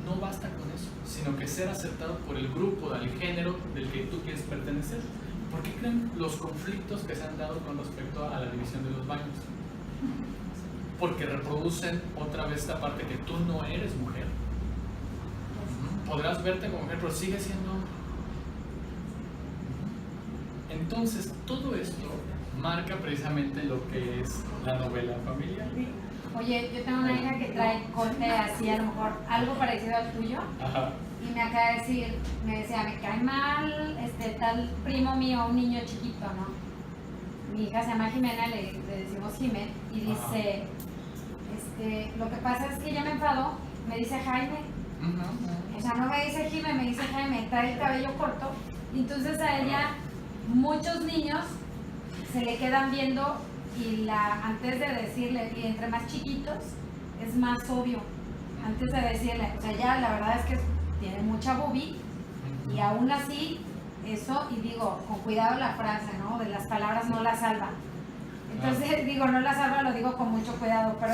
no basta con eso, sino que ser aceptado por el grupo, del género del que tú quieres pertenecer. ¿Por qué creen los conflictos que se han dado con respecto a la división de los baños? Porque reproducen otra vez esta parte que tú no eres mujer. podrás verte como mujer, pero sigue siendo hombre. Entonces, todo esto marca precisamente lo que es la novela familiar. Oye, yo tengo una hija que trae corte así, a lo mejor algo parecido al tuyo. Ajá. Y me acaba de decir, me decía, me cae mal tal primo mío, un niño chiquito, ¿no? Mi hija se llama Jimena, le decimos Jimé, y dice, lo que pasa es que yo me enfado, me dice Jaime. O sea, no me dice Jimé, me dice Jaime, trae el cabello corto. Y entonces a ella, muchos niños se le quedan viendo y antes de decirle, y entre más chiquitos, es más obvio. Antes de decirle, o sea, ya la verdad es que tiene mucha boobie y aún así, eso, y digo, con cuidado la frase, ¿no? De las palabras no la salva. Entonces, digo, no la salva, lo digo con mucho cuidado, pero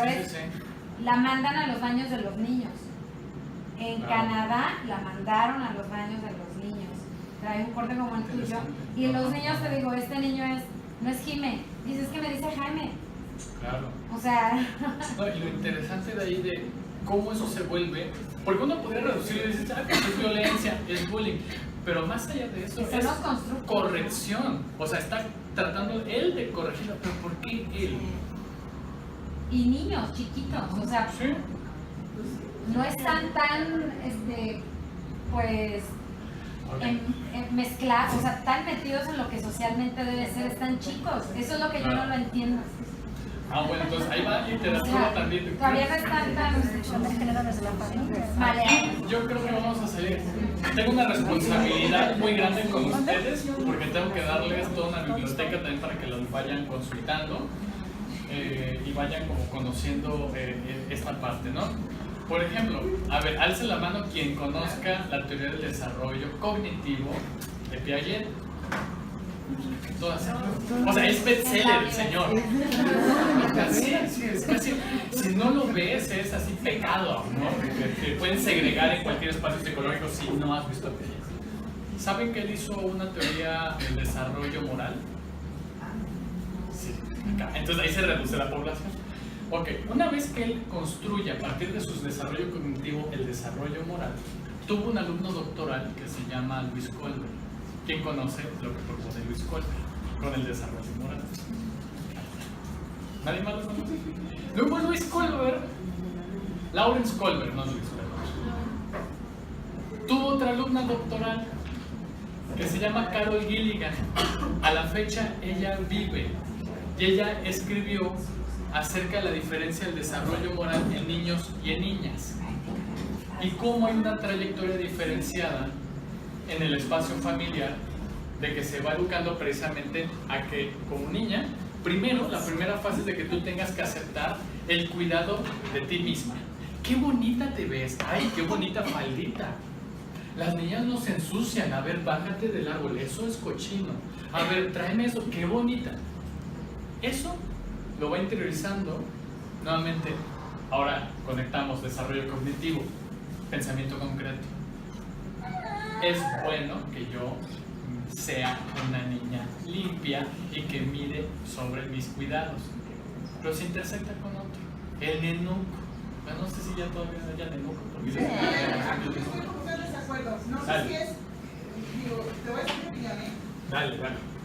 la mandan a los baños de los niños. En Canadá la mandaron a los baños de los niños. Trae un corte como el tuyo. Y los niños, te digo, este niño no es Jimé, dices que me dice Jaime. Claro. O sea. No, y lo interesante de ahí de cómo eso se vuelve, porque uno podría reducirlo y decir, pues es violencia, es bullying, pero más allá de eso es corrección. O sea, está tratando él de corregirlo, pero ¿por qué él? Y niños chiquitos, o sea, ¿sí? No están tan, pues, mezclados, o sea, tan metidos en lo que socialmente debe ser, están chicos. Eso es lo que yo no lo entiendo. Ah, bueno, entonces ahí va literatura también. Todavía no están tan maleados. Yo creo que vamos a salir. Tengo una responsabilidad muy grande con ustedes porque tengo que darles toda una biblioteca también para que los vayan consultando y vayan como conociendo esta parte, ¿no? Por ejemplo, a ver, alce la mano quien conozca la teoría del desarrollo cognitivo de Piaget. Todas. O sea, es bestseller el señor. Sí, es casi. Si no lo ves, es así pecado, ¿no? Te pueden segregar en cualquier espacio psicológico si no has visto a Piaget. ¿Saben que él hizo una teoría del desarrollo moral? Sí, acá. Entonces ahí se reduce la población. Ok, una vez que él construye a partir de su desarrollo cognitivo el desarrollo moral, tuvo un alumno doctoral que se llama Luis Kolber. ¿Quién conoce lo que propone Luis Kolber con el desarrollo moral? ¿Nadie más lo conoce? Luego Luis Kolber, Lawrence Kolber, no Luis Kolber, tuvo otra alumna doctoral que se llama Carol Gilligan. A la fecha ella vive y ella escribió acerca de la diferencia del desarrollo moral en niños y en niñas y cómo hay una trayectoria diferenciada en el espacio familiar de que se va educando precisamente a que como niña, primero, la primera fase es de que tú tengas que aceptar el cuidado de ti misma. ¡Qué bonita te ves! ¡Ay, qué bonita faldita! Las niñas no se ensucian. A ver, bájate del árbol, eso es cochino. A ver, tráeme eso, qué bonita. Eso lo va interiorizando nuevamente. Ahora conectamos desarrollo cognitivo, pensamiento concreto. Es bueno que yo sea una niña limpia y que mire sobre mis cuidados, pero se intersecta con otro, el nenuco. Bueno, no sé si ya todavía haya nenuco. Estoy en desacuerdo. No sé si es, digo, te voy a decir mi opinión, ¿eh? Dale.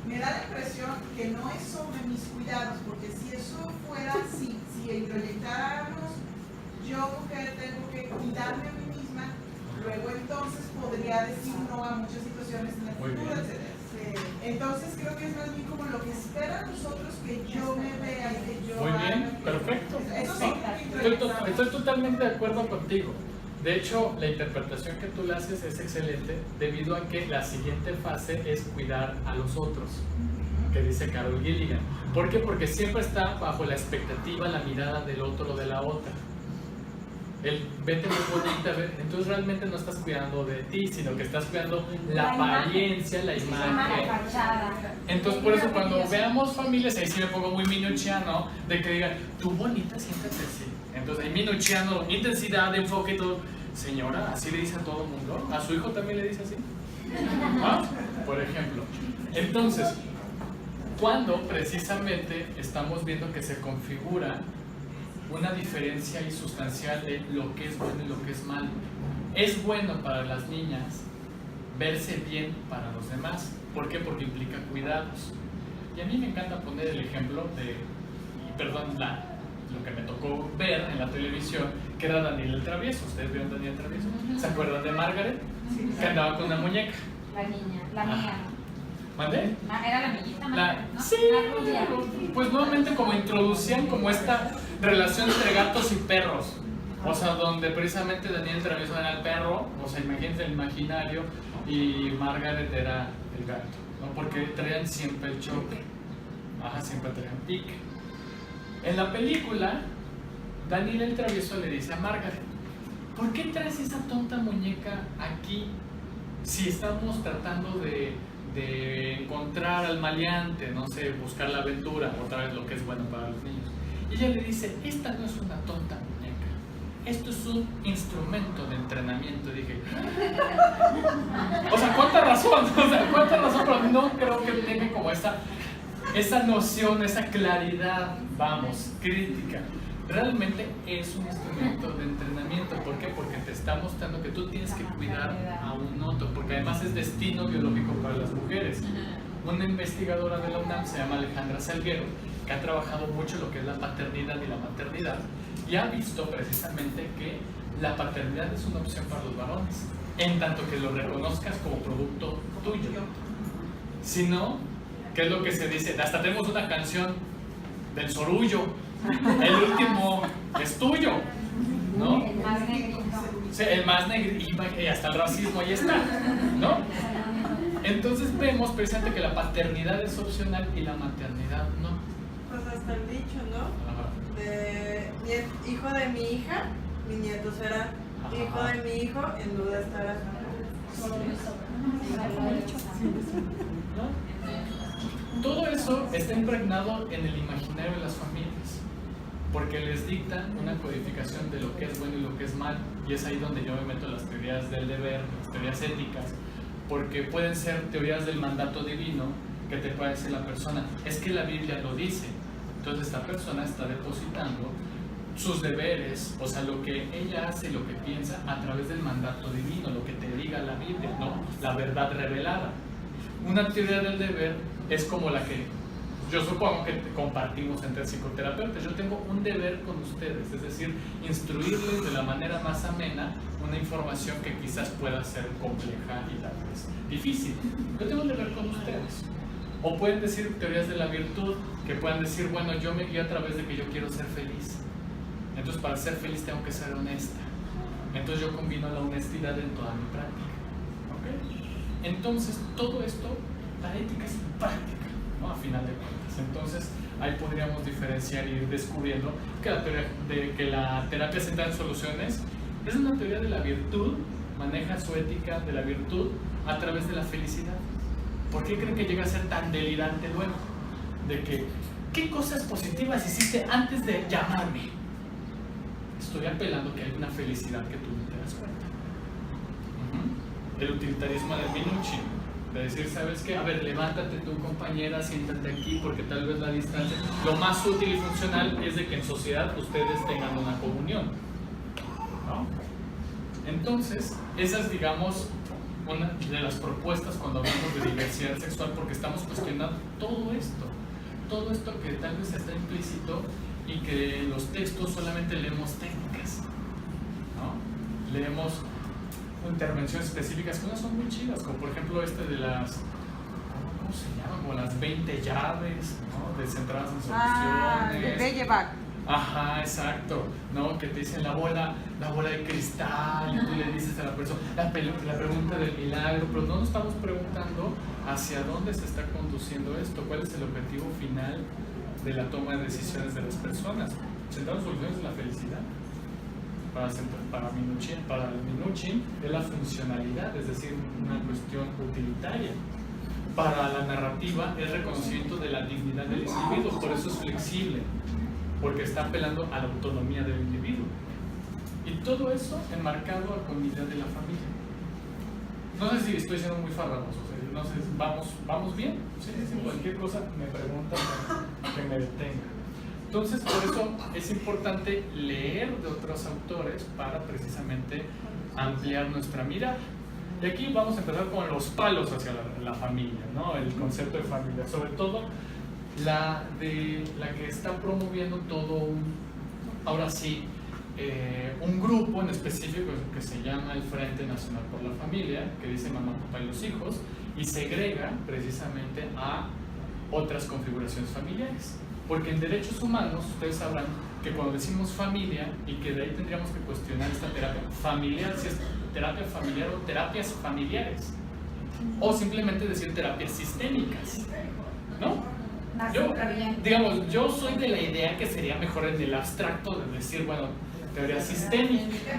Me da la impresión que no es sobre mis cuidados, porque si eso fuera así, si proyectáramos, yo mujer tengo que cuidarme a mí misma, luego entonces podría decir no a muchas situaciones en el futuro, etc. Entonces creo que es más bien como lo que esperan nosotros que yo me vea y que yo Muy bien, haga. perfecto. Eso Sí, sí, estoy totalmente de acuerdo contigo. De hecho, la interpretación que tú le haces es excelente debido a que la siguiente fase es cuidar a los otros, que dice Carol Gilligan. ¿Por qué? Porque siempre está bajo la expectativa, la mirada del otro o de la otra. El vete muy bonita, entonces realmente no estás cuidando de ti, sino que estás cuidando la apariencia, la imagen. Entonces por eso cuando veamos familias, ahí sí me pongo muy minuchiano, de que digan, tú bonita, siéntate así. Entonces hay minuchiano, intensidad, enfoque y todo. Señora, ¿así le dice a todo el mundo? ¿A su hijo también le dice así? ¿Ah? Por ejemplo. Entonces, cuando precisamente estamos viendo que se configura una diferencia sustancial de lo que es bueno y lo que es malo. es bueno para las niñas verse bien para los demás. ¿Por qué? Porque implica cuidados. Y a mí me encanta poner el ejemplo de, lo que me tocó ver en la televisión, que era Daniel el Travieso. ¿Ustedes vieron Daniel el Travieso? ¿Se acuerdan de Margaret? Que andaba con una muñeca. La niña, la mía, ¿Mandé? ¿no? Era la amiguita, ¿no? Sí, La rubia. pues nuevamente como introducían como esta relación entre gatos y perros. O sea, donde precisamente Daniel Travieso era el perro, o sea, imagínense el imaginario, y Margaret era el gato, ¿no? Porque traían siempre el choque. Ajá, siempre traían pique. En la película, Daniel el Travieso le dice a Margaret: ¿por qué traes esa tonta muñeca aquí si estamos tratando de encontrar al maleante, no sé, buscar la aventura, otra vez lo que es bueno para los niños? Y ella le dice: esta no es una tonta muñeca, esto es un instrumento de entrenamiento. Y dije, o sea, ¿cuánta razón? Pero no creo que tenga como esa noción, esa claridad, vamos, crítica. Realmente es un instrumento de entrenamiento. ¿Por qué? Porque te está mostrando que tú tienes que cuidar a un otro, porque además es destino biológico para las mujeres. Una investigadora de la UNAM se llama Alejandra Salguero, que ha trabajado mucho lo que es la paternidad y la maternidad, y ha visto precisamente que la paternidad es una opción para los varones, en tanto que lo reconozcas como producto tuyo. Si no, ¿qué es lo que se dice? Hasta tenemos una canción del Sorullo: el último es tuyo, ¿no? El más negrito. Sí, el más negrito, y hasta el racismo ahí está, ¿no? Entonces vemos precisamente que la paternidad es opcional y la maternidad no. Pues hasta el dicho, ¿no? Ajá. De hijo de mi hija, mi nieto será. Hijo de mi hijo, en duda estará. ¿No? Todo eso está impregnado en el imaginario de las familias, porque les dicta una codificación de lo que es bueno y lo que es mal, y es ahí donde yo me meto las teorías del deber, las teorías éticas, porque pueden ser teorías del mandato divino, que te puede decir la persona: es que la Biblia lo dice. Entonces esta persona está depositando sus deberes, o sea, lo que ella hace y lo que piensa a través del mandato divino, lo que te diga la Biblia, ¿no? La verdad revelada. Una teoría del deber es como la que yo supongo que compartimos entre psicoterapeutas. Yo tengo un deber con ustedes, es decir, instruirles de la manera más amena una información que quizás pueda ser compleja y tal vez difícil. Yo tengo un deber con ustedes. O pueden decir teorías de la virtud, que puedan decir: bueno, yo me guío a través de que yo quiero ser feliz. Entonces, para ser feliz tengo que ser honesta. Entonces yo combino la honestidad en toda mi práctica. ¿Ok? Entonces, todo esto, la ética es práctica, ¿no? A final de cuentas. Entonces, ahí podríamos diferenciar y ir descubriendo que la terapia centrada en soluciones es una teoría de la virtud, maneja su ética de la virtud a través de la felicidad. ¿Por qué creen que llega a ser tan delirante luego? De que, ¿qué cosas positivas hiciste antes de llamarme? Estoy apelando que hay una felicidad que tú no te das cuenta. El utilitarismo de Minuchin, de decir: ¿sabes qué? A ver, levántate tú, compañera, siéntate aquí, porque tal vez la distancia, lo más útil y funcional es de que en sociedad ustedes tengan una comunión, ¿no? Entonces, esa es, digamos, una de las propuestas cuando hablamos de diversidad sexual, porque estamos cuestionando todo esto que tal vez está implícito y que en los textos solamente leemos técnicas, ¿no? Leemos intervenciones específicas que no son muy chidas, como por ejemplo de las, ¿cómo se llama? Como las 20 llaves, ¿no? De centradas en soluciones. De Bellevac. Ajá, exacto, ¿no? Que te dicen la bola de cristal, y tú le dices a la persona la pregunta del milagro, pero no nos estamos preguntando hacia dónde se está conduciendo esto, cuál es el objetivo final de la toma de decisiones de las personas. Centrar soluciones de la felicidad. Para Minuchin es la funcionalidad, es decir, una cuestión utilitaria. Para la narrativa es reconocimiento de la dignidad del individuo, por eso es flexible, porque está apelando a la autonomía del individuo. Y todo eso enmarcado a la comunidad de la familia. No sé si estoy siendo muy farragoso, no sé, ¿vamos bien? Sí, cualquier cosa me preguntan que me detenga. Entonces, por eso es importante leer de otros autores para precisamente ampliar nuestra mirada. Y aquí vamos a empezar con los palos hacia la familia, ¿no? El concepto de familia, sobre todo la que está promoviendo todo ahora sí, un grupo en específico que se llama el Frente Nacional por la Familia, que dice mamá, papá y los hijos, y segrega precisamente a otras configuraciones familiares. Porque en derechos humanos, ustedes sabrán que cuando decimos familia, y que de ahí tendríamos que cuestionar esta terapia familiar, si es terapia familiar o terapias familiares, o simplemente decir terapias sistémicas, ¿no? Yo soy de la idea que sería mejor en el abstracto de decir, bueno, teoría sistémica,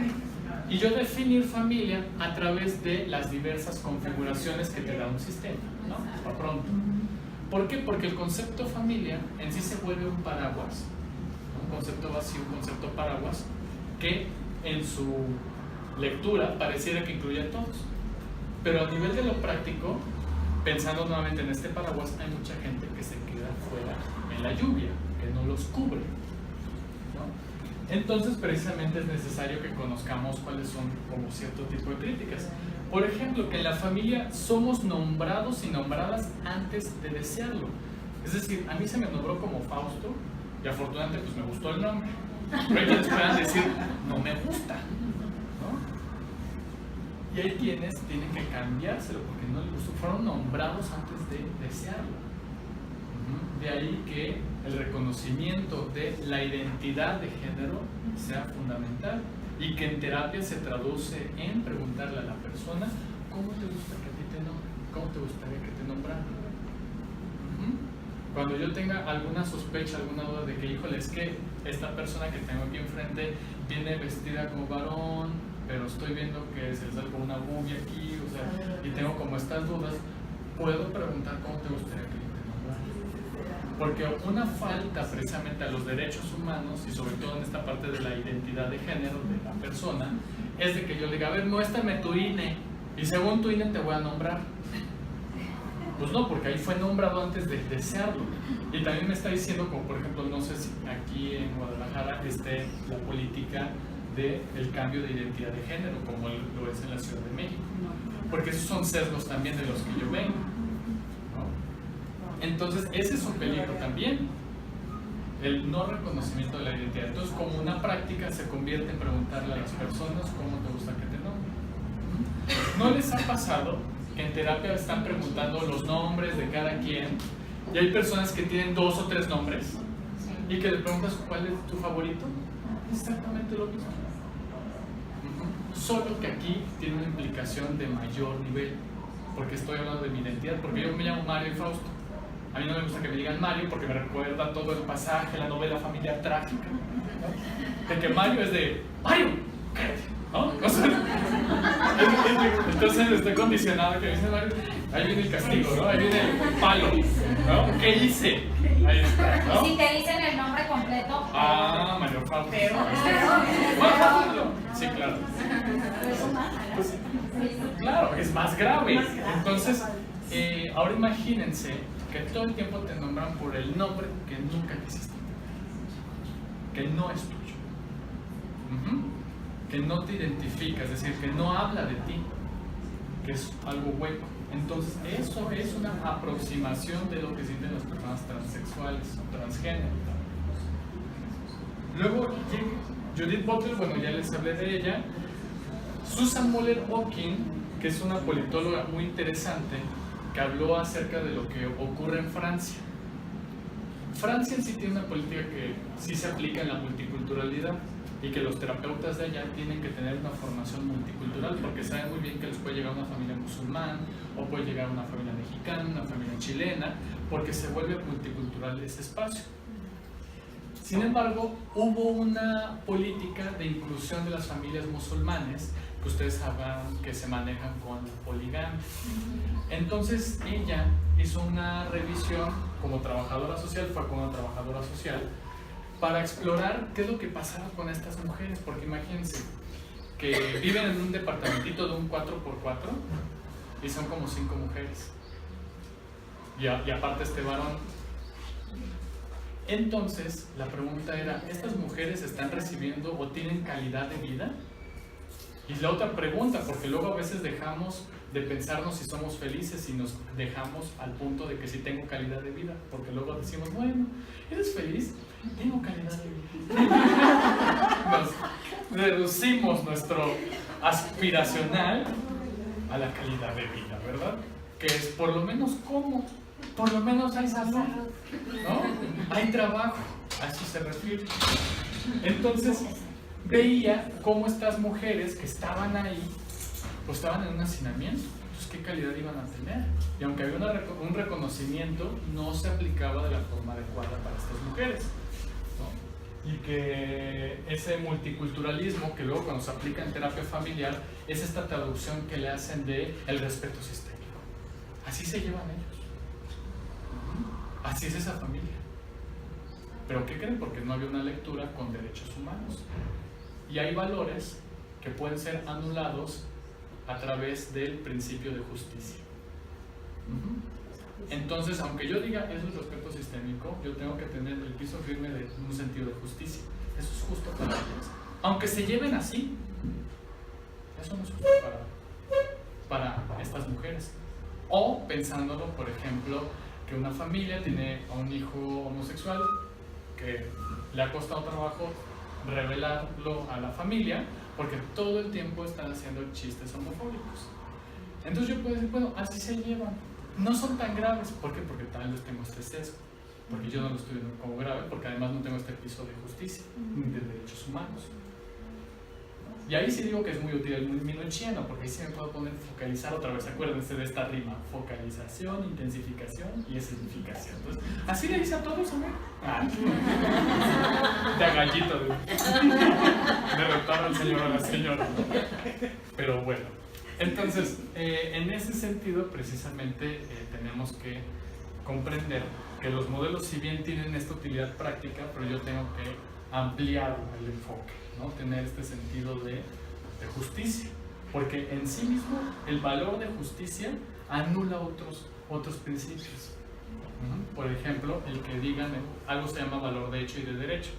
y yo definir familia a través de las diversas configuraciones que te da un sistema, ¿no? Para pronto. ¿Por qué? Porque el concepto familia en sí se vuelve un paraguas, un concepto vacío, un concepto paraguas, que en su lectura pareciera que incluye a todos. Pero a nivel de lo práctico, pensando nuevamente en este paraguas, hay mucha gente que se queda fuera en la lluvia, que no los cubre, ¿no? Entonces, precisamente es necesario que conozcamos cuáles son como cierto tipo de críticas. Por ejemplo, que en la familia somos nombrados y nombradas antes de desearlo. Es decir, a mí se me nombró como Fausto y afortunadamente pues me gustó el nombre. Pero ellos puedan decir, no me gusta, ¿no? Y hay quienes tienen que cambiárselo porque no les gustó, fueron nombrados antes de desearlo. De ahí que el reconocimiento de la identidad de género sea fundamental y que en terapia se traduce en preguntarle a la persona ¿cómo te gusta que a ti te nombren? ¿Cómo te gustaría que te nombraran? Cuando yo tenga alguna sospecha, alguna duda de que, híjole, es que esta persona que tengo aquí enfrente viene vestida como varón, pero estoy viendo que se le sale como una bubia aquí, o sea, y tengo como estas dudas, puedo preguntar cómo te gustaría que te nombraran. Porque una falta precisamente a los derechos humanos y sobre todo en esta parte de la identidad de género de la persona es de que yo le diga, a ver, muéstrame tu INE y según tu INE te voy a nombrar. Pues no, porque ahí fue nombrado antes de desearlo. Y también me está diciendo, como por ejemplo, no sé si aquí en Guadalajara esté la política del cambio de identidad de género, como lo es en la Ciudad de México. Porque esos son sesgos también de los que yo vengo, ¿no? Entonces, ese es un peligro también, el no reconocimiento de la identidad. Entonces, como una práctica se convierte en preguntarle a las personas cómo te gusta que te nombren. ¿No les ha pasado que en terapia están preguntando los nombres de cada quien y hay personas que tienen 2 o 3 nombres y que le preguntas cuál es tu favorito? Exactamente lo mismo. Solo que aquí tiene una implicación de mayor nivel, porque estoy hablando de mi identidad, porque yo me llamo Mario y Fausto. A mí no me gusta que me digan Mario porque me recuerda todo el pasaje, la novela familiar trágica, ¿no? De que Mario es de Mario, ¿no? Entonces estoy condicionado a que dice Mario, ahí viene el castigo, ¿no? Ahí viene el palo, ¿no? ¿Qué hice? Ahí está, ¿no? Si te dicen el nombre completo. Mario Fausto. Sí, claro. Pues, claro, es más grave. Entonces, ahora imagínense que todo el tiempo te nombran por el nombre que nunca quisiste, que no es tuyo, que no te identifica, es decir, que no habla de ti, que es algo hueco. Entonces, eso es una aproximación de lo que sienten las personas transexuales o transgénero. Luego, Judith Butler, bueno, ya les hablé de ella. Susan Moller-Okin, que es una politóloga muy interesante, que habló acerca de lo que ocurre en Francia. Francia en sí tiene una política que sí se aplica en la multiculturalidad y que los terapeutas de allá tienen que tener una formación multicultural porque saben muy bien que les puede llegar una familia musulmana o puede llegar una familia mexicana, una familia chilena, porque se vuelve multicultural ese espacio. Sin embargo, hubo una política de inclusión de las familias musulmanes que ustedes sabrán que se manejan con poligamia. Entonces ella hizo una revisión como trabajadora social, fue como una trabajadora social para explorar qué es lo que pasaba con estas mujeres, porque imagínense que viven en un departamentito de un 4x4 y son como 5 mujeres y aparte este varón. Entonces la pregunta era, ¿estas mujeres están recibiendo o tienen calidad de vida? Y la otra pregunta, porque luego a veces dejamos de pensarnos si somos felices y nos dejamos al punto de que si tengo calidad de vida, porque luego decimos, bueno, ¿eres feliz? Tengo calidad de vida. Nos reducimos nuestro aspiracional a la calidad de vida, ¿verdad? Que es por lo menos como, por lo menos hay salud, ¿no? Hay trabajo, a eso se refiere. Entonces, veía cómo estas mujeres que estaban ahí, pues estaban en un hacinamiento, pues qué calidad iban a tener. Y aunque había un reconocimiento, no se aplicaba de la forma adecuada para estas mujeres, ¿no? Y que ese multiculturalismo que luego cuando se aplica en terapia familiar es esta traducción que le hacen de el respeto sistémico. Así se llevan ellos. Así es esa familia. ¿Pero qué creen? Porque no había una lectura con derechos humanos. Y hay valores que pueden ser anulados a través del principio de justicia. Entonces, aunque yo diga eso es respeto sistémico, yo tengo que tener el piso firme de un sentido de justicia. Eso es justo para ellos. Aunque se lleven así, eso no es justo para estas mujeres. O pensándolo, por ejemplo, que una familia tiene a un hijo homosexual que le ha costado trabajo revelarlo a la familia porque todo el tiempo están haciendo chistes homofóbicos. Entonces yo puedo decir, bueno, así se llevan. No son tan graves. ¿Por qué? Porque tal vez tengo este sesgo. Porque yo no lo estoy viendo como grave, porque además no tengo este piso de justicia ni de derechos humanos. Y ahí sí digo que es muy útil el minuchiano, porque ahí sí me puedo poner focalizar otra vez. Acuérdense de esta rima: focalización, intensificación y escenificación. Entonces, así le dice a todos, ¿no? De agallito, de retorno al señor o a la señora. Pero bueno, entonces, en ese sentido, precisamente tenemos que comprender que los modelos, si bien tienen esta utilidad práctica, pero yo tengo que ampliar el enfoque, ¿no? Tener este sentido de justicia, porque en sí mismo el valor de justicia anula otros principios. Por ejemplo, el que digan algo se llama valor de hecho y de derecho.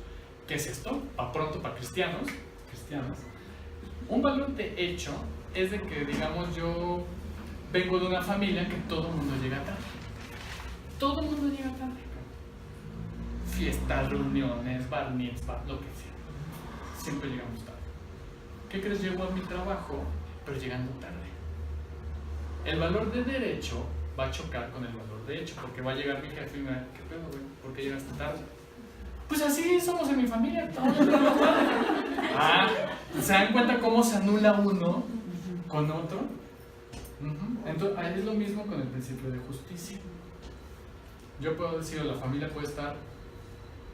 ¿Qué es esto? Para cristianas, un valor de hecho es de que, digamos, yo vengo de una familia que todo el mundo llega tarde. Todo el mundo llega tarde. Fiestas, reuniones, bar mitzvah, lo que sea. Siempre llegamos tarde. ¿Qué crees? Llego a mi trabajo, pero llegando tarde. El valor de derecho va a chocar con el valor de hecho, porque va a llegar mi jefe y me va a decir, ¿qué pedo, güey? ¿Por qué llegaste tarde? Pues así somos en mi familia, todos llegamos tarde. ¿Se dan cuenta cómo se anula uno con otro? Entonces, ahí es lo mismo con el principio de justicia. Yo puedo decir, la familia puede estar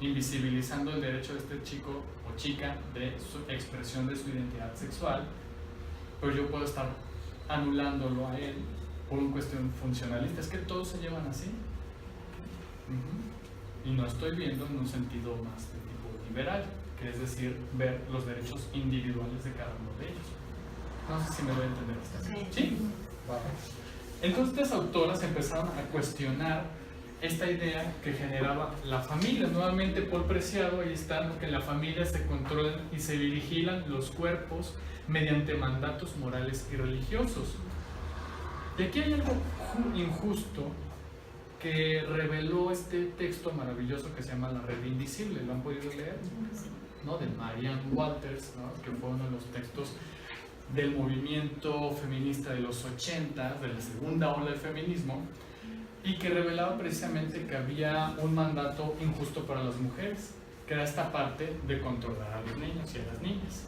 invisibilizando el derecho de este chico o chica de su expresión de su identidad sexual, pero yo puedo estar anulándolo a él por una cuestión funcionalista. Es que todos se llevan así. Y no estoy viendo en un sentido más de tipo liberal, que es decir, ver los derechos individuales de cada uno de ellos. No sé si me voy a entender esta. ¿Sí? Entonces estas autoras empezaron a cuestionar esta idea que generaba la familia. Nuevamente Paul Preciado, ahí está, que en la familia se controlan y se vigilan los cuerpos mediante mandatos morales y religiosos. Y aquí hay algo injusto que reveló este texto maravilloso que se llama La Red Invisible. ¿Lo han podido leer? ¿No? De Marianne Walters, ¿no? Que fue uno de los textos del movimiento feminista de los 80, de la segunda ola del feminismo, y que revelaba precisamente que había un mandato injusto para las mujeres, que era esta parte de controlar a los niños y a las niñas,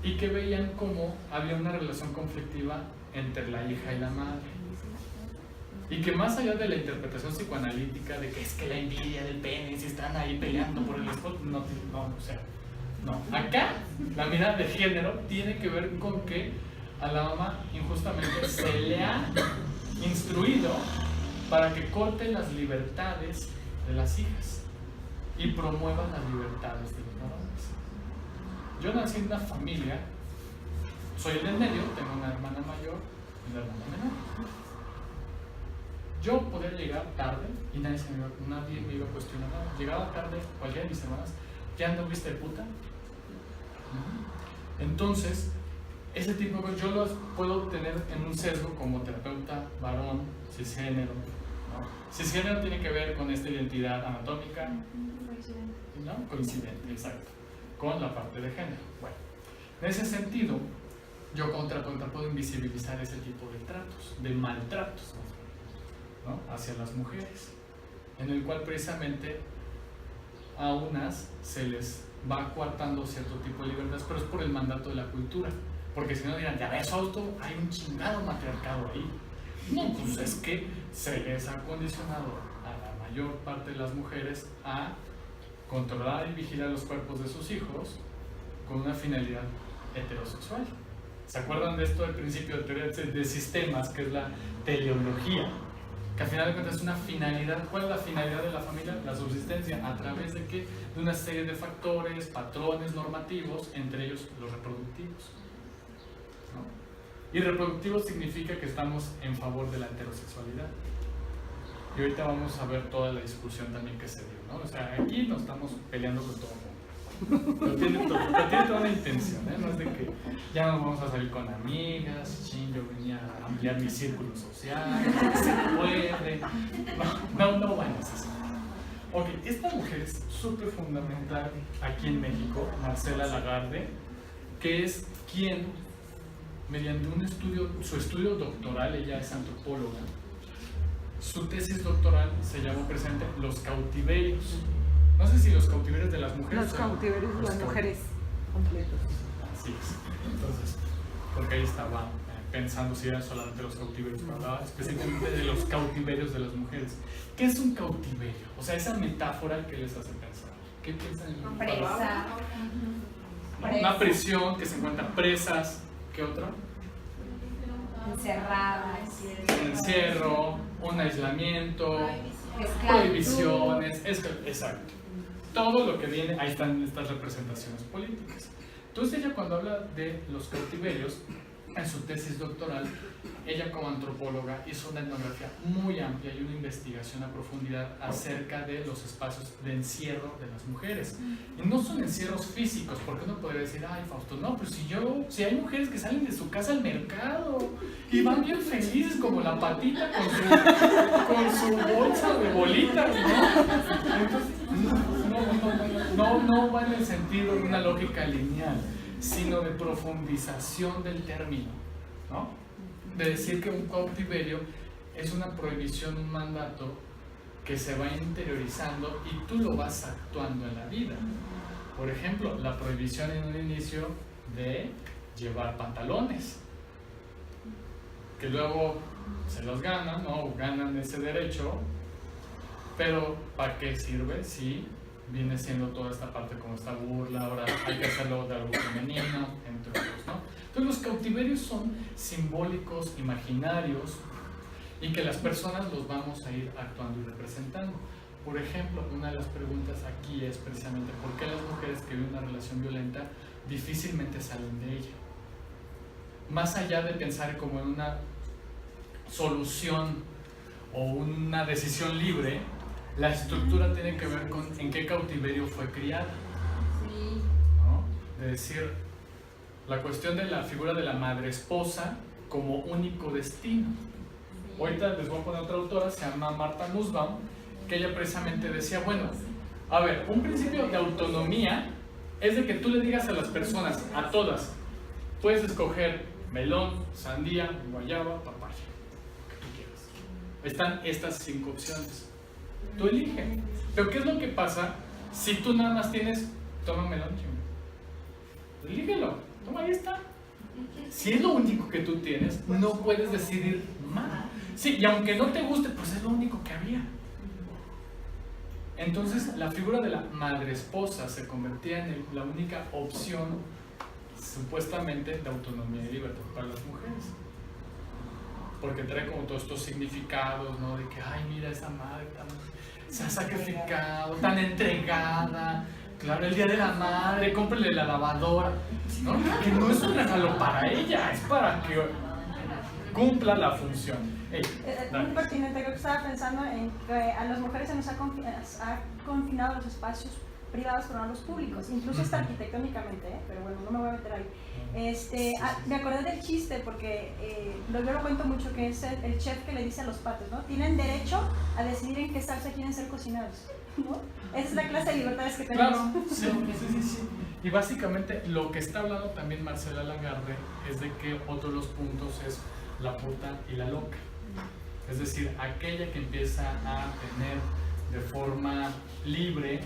y que veían cómo había una relación conflictiva entre la hija y la madre, y que más allá de la interpretación psicoanalítica de que es que la envidia del pene, si están ahí peleando por el spot, no, acá la mirada de género tiene que ver con que a la mamá injustamente se le ha instruido para que corte las libertades de las hijas y promueva las libertades de los varones. Yo nací en una familia, soy el del medio, tengo una hermana mayor y una hermana menor. Yo podía llegar tarde y nadie me iba a cuestionar nada. Llegaba tarde cualquiera de mis hermanas, ¿ya anduviste de puta? Entonces, ese tipo de cosas yo los puedo tener en un sesgo como terapeuta varón, cisgénero, ¿no? Cisgénero tiene que ver con esta identidad anatómica, ¿no? Coincidente, exacto, con la parte de género. Bueno, en ese sentido, yo como terapeuta puedo invisibilizar ese tipo de tratos, de maltratos, ¿no? Hacia las mujeres, en el cual precisamente a unas se les va coartando cierto tipo de libertades, pero es por el mandato de la cultura. Porque si no dirán, ya ves, Fausto, hay un chingado matriarcado ahí. No, pues es que se les ha condicionado a la mayor parte de las mujeres a controlar y vigilar los cuerpos de sus hijos con una finalidad heterosexual. ¿Se acuerdan de esto del principio de teoría de sistemas, que es la teleología? Que al final de cuentas es una finalidad. ¿Cuál es la finalidad de la familia? La subsistencia. ¿A través de qué? De una serie de factores, patrones normativos, entre ellos los reproductivos, ¿no? Y reproductivo significa que estamos en favor de la heterosexualidad. Y ahorita vamos a ver toda la discusión también que se dio, ¿no? O sea, aquí nos estamos peleando con todo el mundo. Pero tiene toda la intención, ¿eh? No es de que ya nos vamos a salir con amigas, ching, yo venía a ampliar mi círculo social, se puede. No van a hacer. Ok, esta mujer es súper fundamental aquí en México, Marcela Lagarde, que es quien, mediante un estudio, su estudio doctoral, ella es antropóloga, su tesis doctoral se llamó precisamente Los cautiverios. No sé si los cautiverios de las mujeres. Los cautiverios de las mujeres completos. Así es. Entonces, porque ahí estaba pensando si eran solamente los cautiverios, pero hablaba específicamente de los cautiverios de las mujeres. ¿Qué es un cautiverio? O sea, esa metáfora que les hace pensar. ¿Qué piensan en un Presa. Una prisión que se encuentran presas. ¿Qué otra? Encerradas. Encierro, un aislamiento, Esclavitud. prohibiciones, exacto. Todo lo que viene, ahí están estas representaciones políticas. Entonces ella, cuando habla de los cautiverios, en su tesis doctoral, ella como antropóloga hizo una etnografía muy amplia y una investigación a profundidad acerca de los espacios de encierro de las mujeres. Y no son encierros físicos, porque uno podría decir, ay Fausto, no, pero si hay mujeres que salen de su casa al mercado y van bien felices como la patita con su bolsa de bolitas, ¿no? Entonces, no va en el sentido de una lógica lineal, sino de profundización del término, ¿no? De decir que un cautiverio es una prohibición, un mandato que se va interiorizando y tú lo vas actuando en la vida. Por ejemplo, la prohibición en un inicio de llevar pantalones, que luego se los ganan, ¿no? O ganan ese derecho, pero ¿para qué sirve? Si viene siendo toda esta parte como esta burla, ahora hay que hacerlo de algo femenino, entre otros, ¿no? Entonces los cautiverios son simbólicos, imaginarios, y que las personas los vamos a ir actuando y representando. Por ejemplo, una de las preguntas aquí es precisamente ¿por qué las mujeres que viven una relación violenta difícilmente salen de ella? Más allá de pensar como en una solución o una decisión libre, la estructura tiene que ver con en qué cautiverio fue criada, ¿no? De decir, la cuestión de la figura de la madre esposa como único destino. Ahorita les voy a poner otra autora, se llama Martha Nussbaum, que ella precisamente decía, bueno, a ver, un principio de autonomía es de que tú le digas a las personas, a todas, puedes escoger melón, sandía, guayaba, papaya, lo que tú quieras. Están estas 5 opciones. Tú eliges. Pero ¿qué es lo que pasa si tú nada más tienes, toma melón, chingo? Elígelo, toma, ahí está. Si es lo único que tú tienes, no puedes decidir mal. Sí, y aunque no te guste, pues es lo único que había. Entonces, la figura de la madre esposa se convertía en la única opción, supuestamente, de autonomía y libertad para las mujeres. Porque trae como todos estos significados, ¿no? De que, ay, mira, esa madre se ha sacrificado, tan entregada. Claro, el día de la madre, cómprele la lavadora, ¿no? Que no es un regalo para ella, es para que cumpla la función. Hey, muy pertinente, creo que estaba pensando en que a las mujeres se nos ha confinado los espacios privados pero no los públicos, incluso hasta arquitectónicamente, pero bueno, no me voy a meter ahí. Me acordé del chiste porque yo lo cuento mucho, que es el chef que le dice a los patos, ¿no? Tienen derecho a decidir en qué salsa quieren ser cocinados, ¿no? Esa es la clase de libertades que tenemos. Claro, sí. Y básicamente lo que está hablando también Marcela Lagarde es de que otro de los puntos es la puta y la loca. Es decir, aquella que empieza a tener de forma libre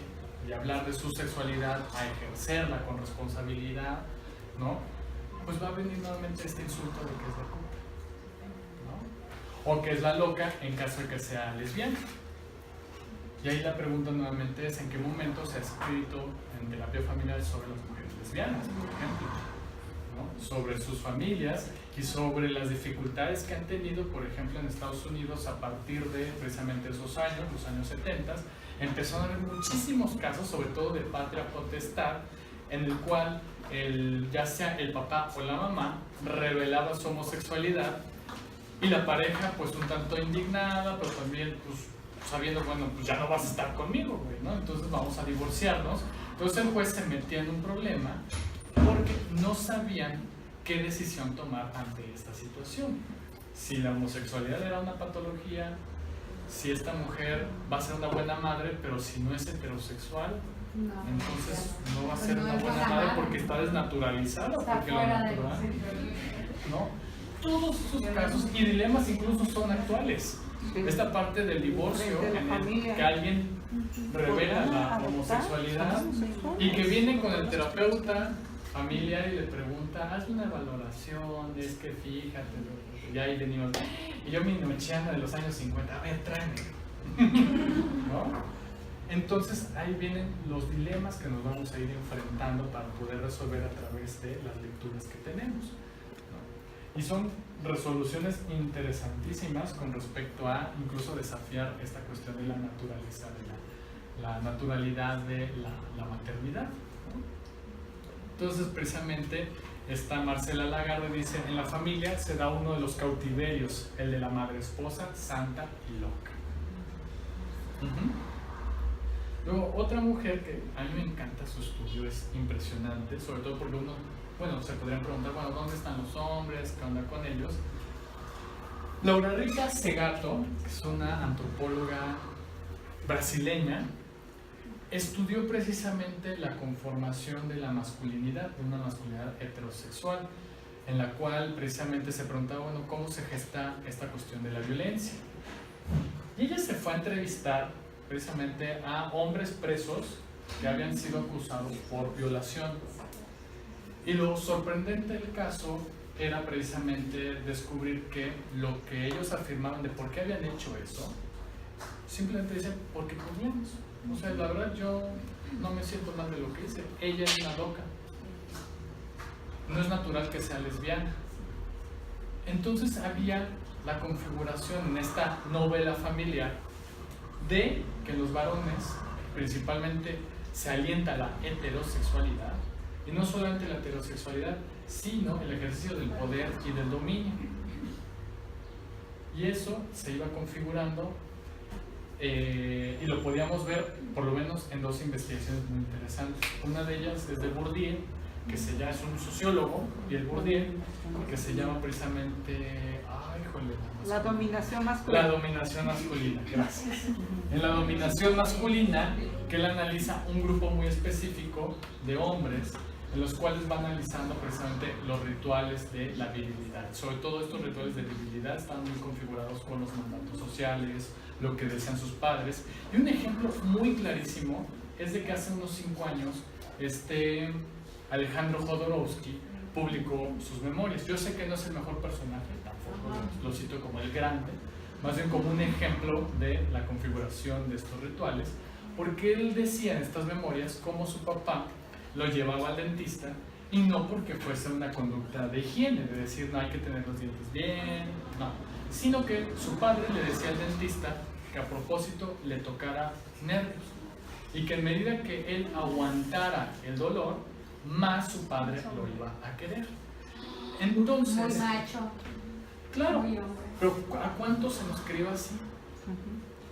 y hablar de su sexualidad, a ejercerla con responsabilidad, ¿no? Pues va a venir nuevamente este insulto de que es la puta, ¿no? O que es la loca en caso de que sea lesbiana. Y ahí la pregunta nuevamente es: ¿en qué momento se ha escrito en terapia familiar sobre las mujeres lesbianas, por ejemplo, ¿no? Sobre sus familias y sobre las dificultades que han tenido, por ejemplo, en Estados Unidos a partir de precisamente esos años, los años 70, empezó a haber muchísimos casos, sobre todo de patria potestad, en el cual ya sea el papá o la mamá revelaba su homosexualidad y la pareja pues un tanto indignada, pero también pues sabiendo, bueno, pues ya no vas a estar conmigo, güey, ¿no? Entonces vamos a divorciarnos. Entonces el juez se metía en un problema porque no sabían qué decisión tomar ante esta situación. Si la homosexualidad era una patología, si esta mujer va a ser una buena madre, pero si no es heterosexual, entonces no va a ser una buena madre porque está desnaturalizada, porque la natural, ¿no? Todos esos casos y dilemas incluso son actuales. Esta parte del divorcio en el que alguien revela la homosexualidad y que viene con el terapeuta familiar y le pregunta: hazle una valoración, es que fíjate, ya ahí venimos, y yo mi nocheana de los años 50, a ver, tráeme, ¿no? Entonces ahí vienen los dilemas que nos vamos a ir enfrentando para poder resolver a través de las lecturas que tenemos, ¿no? Y son resoluciones interesantísimas con respecto a incluso desafiar esta cuestión de la naturaleza, de la naturalidad de la maternidad, ¿no? Entonces precisamente esta Marcela Lagarde dice: en la familia se da uno de los cautiverios, el de la madre esposa, santa y loca. Luego, otra mujer que a mí me encanta su estudio, es impresionante, sobre todo porque uno, bueno, se podrían preguntar, bueno, ¿dónde están los hombres? ¿Qué onda con ellos? Laura Rita Segato, que es una antropóloga brasileña, estudió precisamente la conformación de la masculinidad, de una masculinidad heterosexual, en la cual precisamente se preguntaba, bueno, ¿cómo se gesta esta cuestión de la violencia? Y ella se fue a entrevistar precisamente a hombres presos que habían sido acusados por violación. Y lo sorprendente del caso era precisamente descubrir que lo que ellos afirmaban de por qué habían hecho eso, simplemente decían: porque comíamos. O sea, la verdad yo no me siento mal de lo que hice, ella es una loca, no es natural que sea lesbiana. Entonces había la configuración en esta novela familiar de que los varones principalmente se alienta la heterosexualidad, y no solamente la heterosexualidad, sino el ejercicio del poder y del dominio. Y eso se iba configurando y lo podíamos ver por lo menos en dos investigaciones muy interesantes. Una de ellas es de Bourdieu, que es un sociólogo, y el Bourdieu, que se llama precisamente la dominación masculina. La dominación masculina, gracias. En la dominación masculina, que él analiza un grupo muy específico de hombres, en los cuales va analizando precisamente los rituales de la virilidad. Sobre todo estos rituales de virilidad están muy configurados con los mandatos sociales, lo que decían sus padres. Y un ejemplo muy clarísimo es de que hace unos 5 años Alejandro Jodorowsky publicó sus memorias. Yo sé que no es el mejor personaje, tampoco lo cito como el grande, más bien como un ejemplo de la configuración de estos rituales, porque él decía en estas memorias cómo su papá lo llevaba al dentista, y no porque fuese una conducta de higiene, de decir no hay que tener los dientes bien, no, sino que su padre le decía al dentista que a propósito le tocara nervios, y que en medida que él aguantara el dolor, más su padre lo iba a querer. Entonces, muy macho. Claro, pero ¿a cuántos se nos crió así?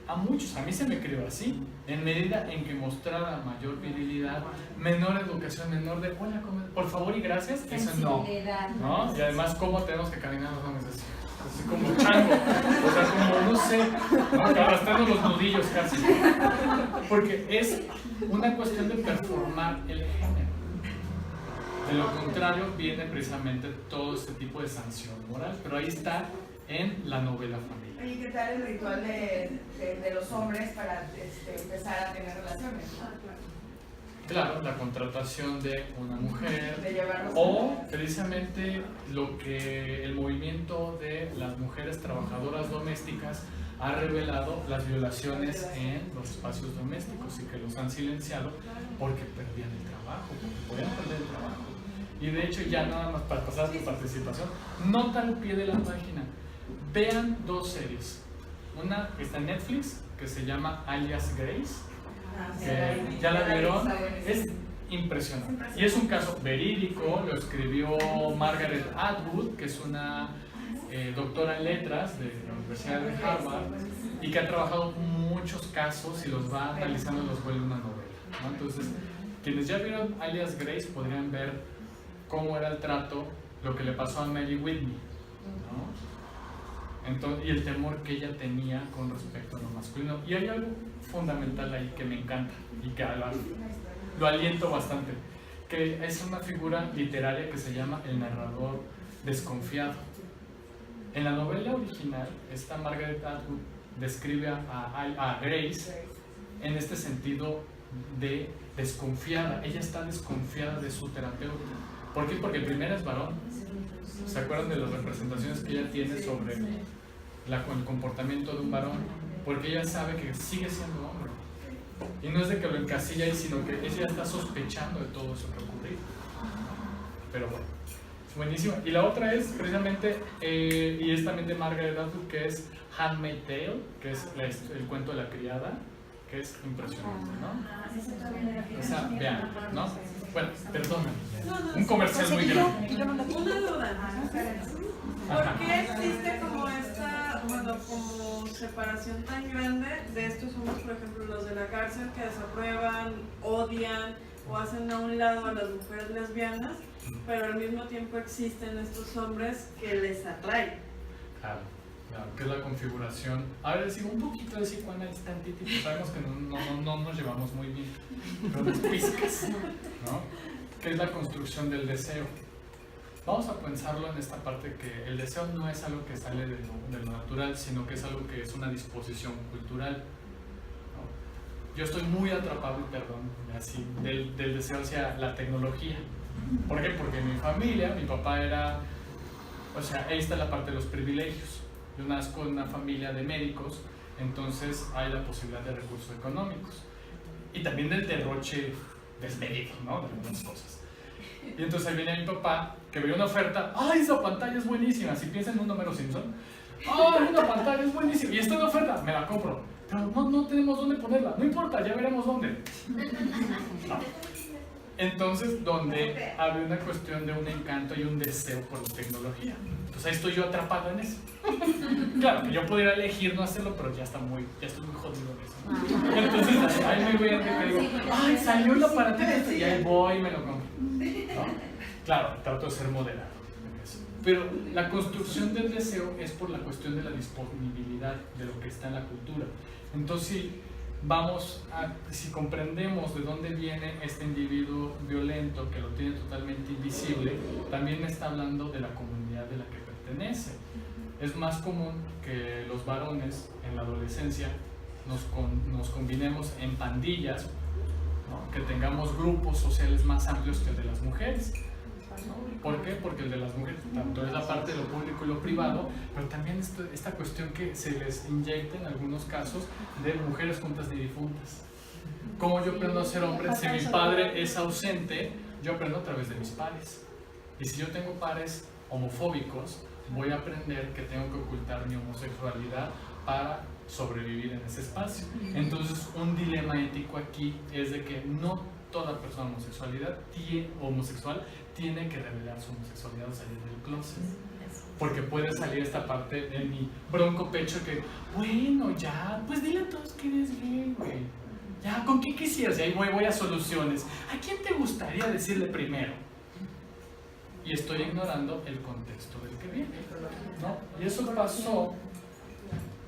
a muchos, a mí se me crió así, en medida en que mostrara mayor virilidad, menor educación, menor de hola, por favor y gracias, eso no, ¿no? Y además cómo tenemos que caminar los hombres así como chango, o sea, como no sé, ¿no? Arrastrando los nudillos casi, porque es una cuestión de performar el género. De lo contrario viene precisamente todo este tipo de sanción moral, pero ahí está en la novela familiar. ¿Y qué tal el ritual de los hombres para empezar a tener relaciones? Claro, la contratación de una mujer o precisamente lo que el movimiento de las mujeres trabajadoras domésticas ha revelado, las violaciones en los espacios domésticos y que los han silenciado porque perdían el trabajo, porque podían perder el trabajo. Y de hecho ya nada más para pasar a tu participación, nota al pie de la página, vean 2 series, una que está en Netflix que se llama Alias Grace, que ya la vieron, es impresionante y es un caso verídico, lo escribió Margaret Atwood, que es una doctora en letras de la Universidad de Harvard y que ha trabajado muchos casos y los va analizando y los vuelve una novela, ¿no? Entonces, quienes ya vieron Alias Grace podrían ver cómo era el trato, lo que le pasó a Mary Whitney, ¿no? Entonces, y el temor que ella tenía con respecto a lo masculino. Y hay algo fundamental ahí que me encanta y que lo aliento bastante, que es una figura literaria que se llama el narrador desconfiado. En la novela original, esta Margaret Atwood describe a Grace en este sentido de desconfiada. Ella está desconfiada de su terapeuta. ¿Por qué? Porque el primero es varón. ¿Se acuerdan de las representaciones que ella tiene sobre el comportamiento de un varón? Porque ella sabe que sigue siendo hombre. Y no es de que lo encasilla ahí, sino que ella está sospechando de todo eso que ocurrió. Pero bueno, es buenísimo. Y la otra es precisamente, y es también de Margaret Atwood, que es Handmaid's Tale, que es el cuento de la criada, que es impresionante, ¿no? O sea, vean, ¿no? Bueno, perdóname. Un comercial muy grande. Una duda. ¿Por qué existe como esta, como separación tan grande de estos hombres, por ejemplo, los de la cárcel, que desaprueban, odian o hacen a un lado a las mujeres lesbianas, pero al mismo tiempo existen estos hombres que les atraen? Claro, que es la configuración. A ver, decimos un poquito de psicoanálisis tantito, sabemos que no nos llevamos muy bien, pero las pizcas, ¿no? Que es la construcción del deseo. Vamos a pensarlo en esta parte, que el deseo no es algo que sale de lo natural, sino que es algo que es una disposición cultural, ¿no? Yo estoy muy atrapado, perdón, así, del deseo hacia la tecnología. ¿Por qué? Porque en mi familia, mi papá era, o sea, ahí está la parte de los privilegios. Yo nazco en una familia de médicos, entonces hay la posibilidad de recursos económicos y también del derroche desmedido, ¿no? De algunas cosas. Y entonces ahí viene mi papá, que ve una oferta, ¡ay, esa pantalla es buenísima! Si piensa en un Homero Simpson, ¡ay, una pantalla es buenísima! Y está en oferta, me la compro, pero no tenemos dónde ponerla, no importa, ya veremos dónde. No. Entonces, donde había una cuestión de un encanto y un deseo por la tecnología. Entonces ahí estoy yo atrapado en eso. Claro, que yo pudiera elegir no hacerlo, pero ya estoy muy jodido en eso. Entonces ahí me voy a digo, ¡ay, salió el aparatito! Y ahí voy y me lo compro, ¿no? Claro, trato de ser moderado en eso. Pero la construcción del deseo es por la cuestión de la disponibilidad de lo que está en la cultura. Entonces, si comprendemos de dónde viene este individuo violento que lo tiene totalmente invisible, también está hablando de la comunidad de la que pertenece. Es más común que los varones en la adolescencia nos combinemos en pandillas, ¿no? Que tengamos grupos sociales más amplios que el de las mujeres. ¿Por qué? Porque el de las mujeres tanto es la parte de lo público y lo privado, pero también esta cuestión que se les inyecta en algunos casos de mujeres juntas ni difuntas. ¿Cómo yo aprendo a ser hombre? Si mi padre es ausente, yo aprendo a través de mis pares. Y si yo tengo pares homofóbicos, voy a aprender que tengo que ocultar mi homosexualidad para sobrevivir en ese espacio. Entonces, un dilema ético aquí es de que no toda persona homosexual tiene que revelar su homosexualidad o salir del closet. porque puede salir esta parte de mi bronco pecho que, bueno, ya, pues dile a todos que eres gay, güey. Ya, ¿con qué quisieras? Y ahí voy a soluciones. ¿A quién te gustaría decirle primero? Y estoy ignorando el contexto del que viene, ¿no? Y eso pasó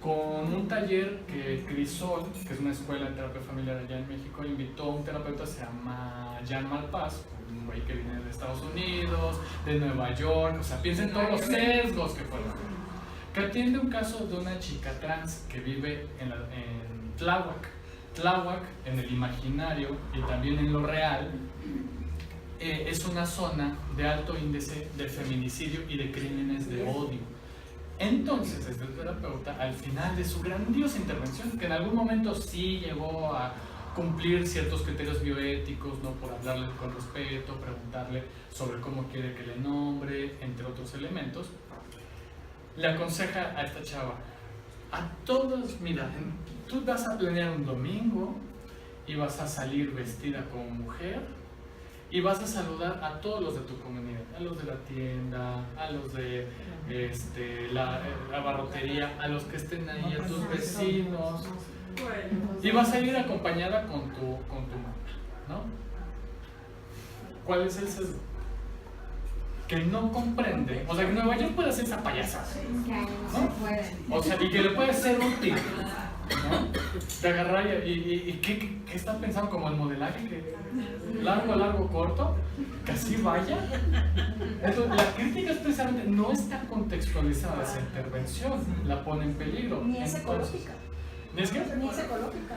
con un taller que Crisol, que es una escuela de terapia familiar allá en México, invitó a un terapeuta, se llama Jan Malpass, un güey que viene de Estados Unidos, de Nueva York, o sea, piensen todos los sesgos que fueron, que atiende un caso de una chica trans que vive en Tláhuac. Tláhuac, en el imaginario y también en lo real, es una zona de alto índice de feminicidio y de crímenes de odio. Entonces, este terapeuta, al final de su grandiosa intervención, que en algún momento sí llegó a cumplir ciertos criterios bioéticos, ¿no? Por hablarle con respeto, preguntarle sobre cómo quiere que le nombre, entre otros elementos, le aconseja a esta chava, a todos, mira, tú vas a planear un domingo y vas a salir vestida como mujer y vas a saludar a todos los de tu comunidad, a los de la tienda, a los de la barrotería, a los que estén ahí, a tus vecinos, y vas a ir acompañada con tu mamá, ¿no? ¿Cuál es el sesgo? Que no comprende, o sea, que Nueva York puede hacer esa payasada, ¿no? O sea, y que le puede ser útil, ¿no? De agarrar y ¿qué están pensando? Como el modelaje, que largo, corto, que así vaya. Entonces, la crítica es precisamente no está contextualizada esa intervención, la pone en peligro. Ni es ecológica. ¿Ni es qué? Ni es ecológica.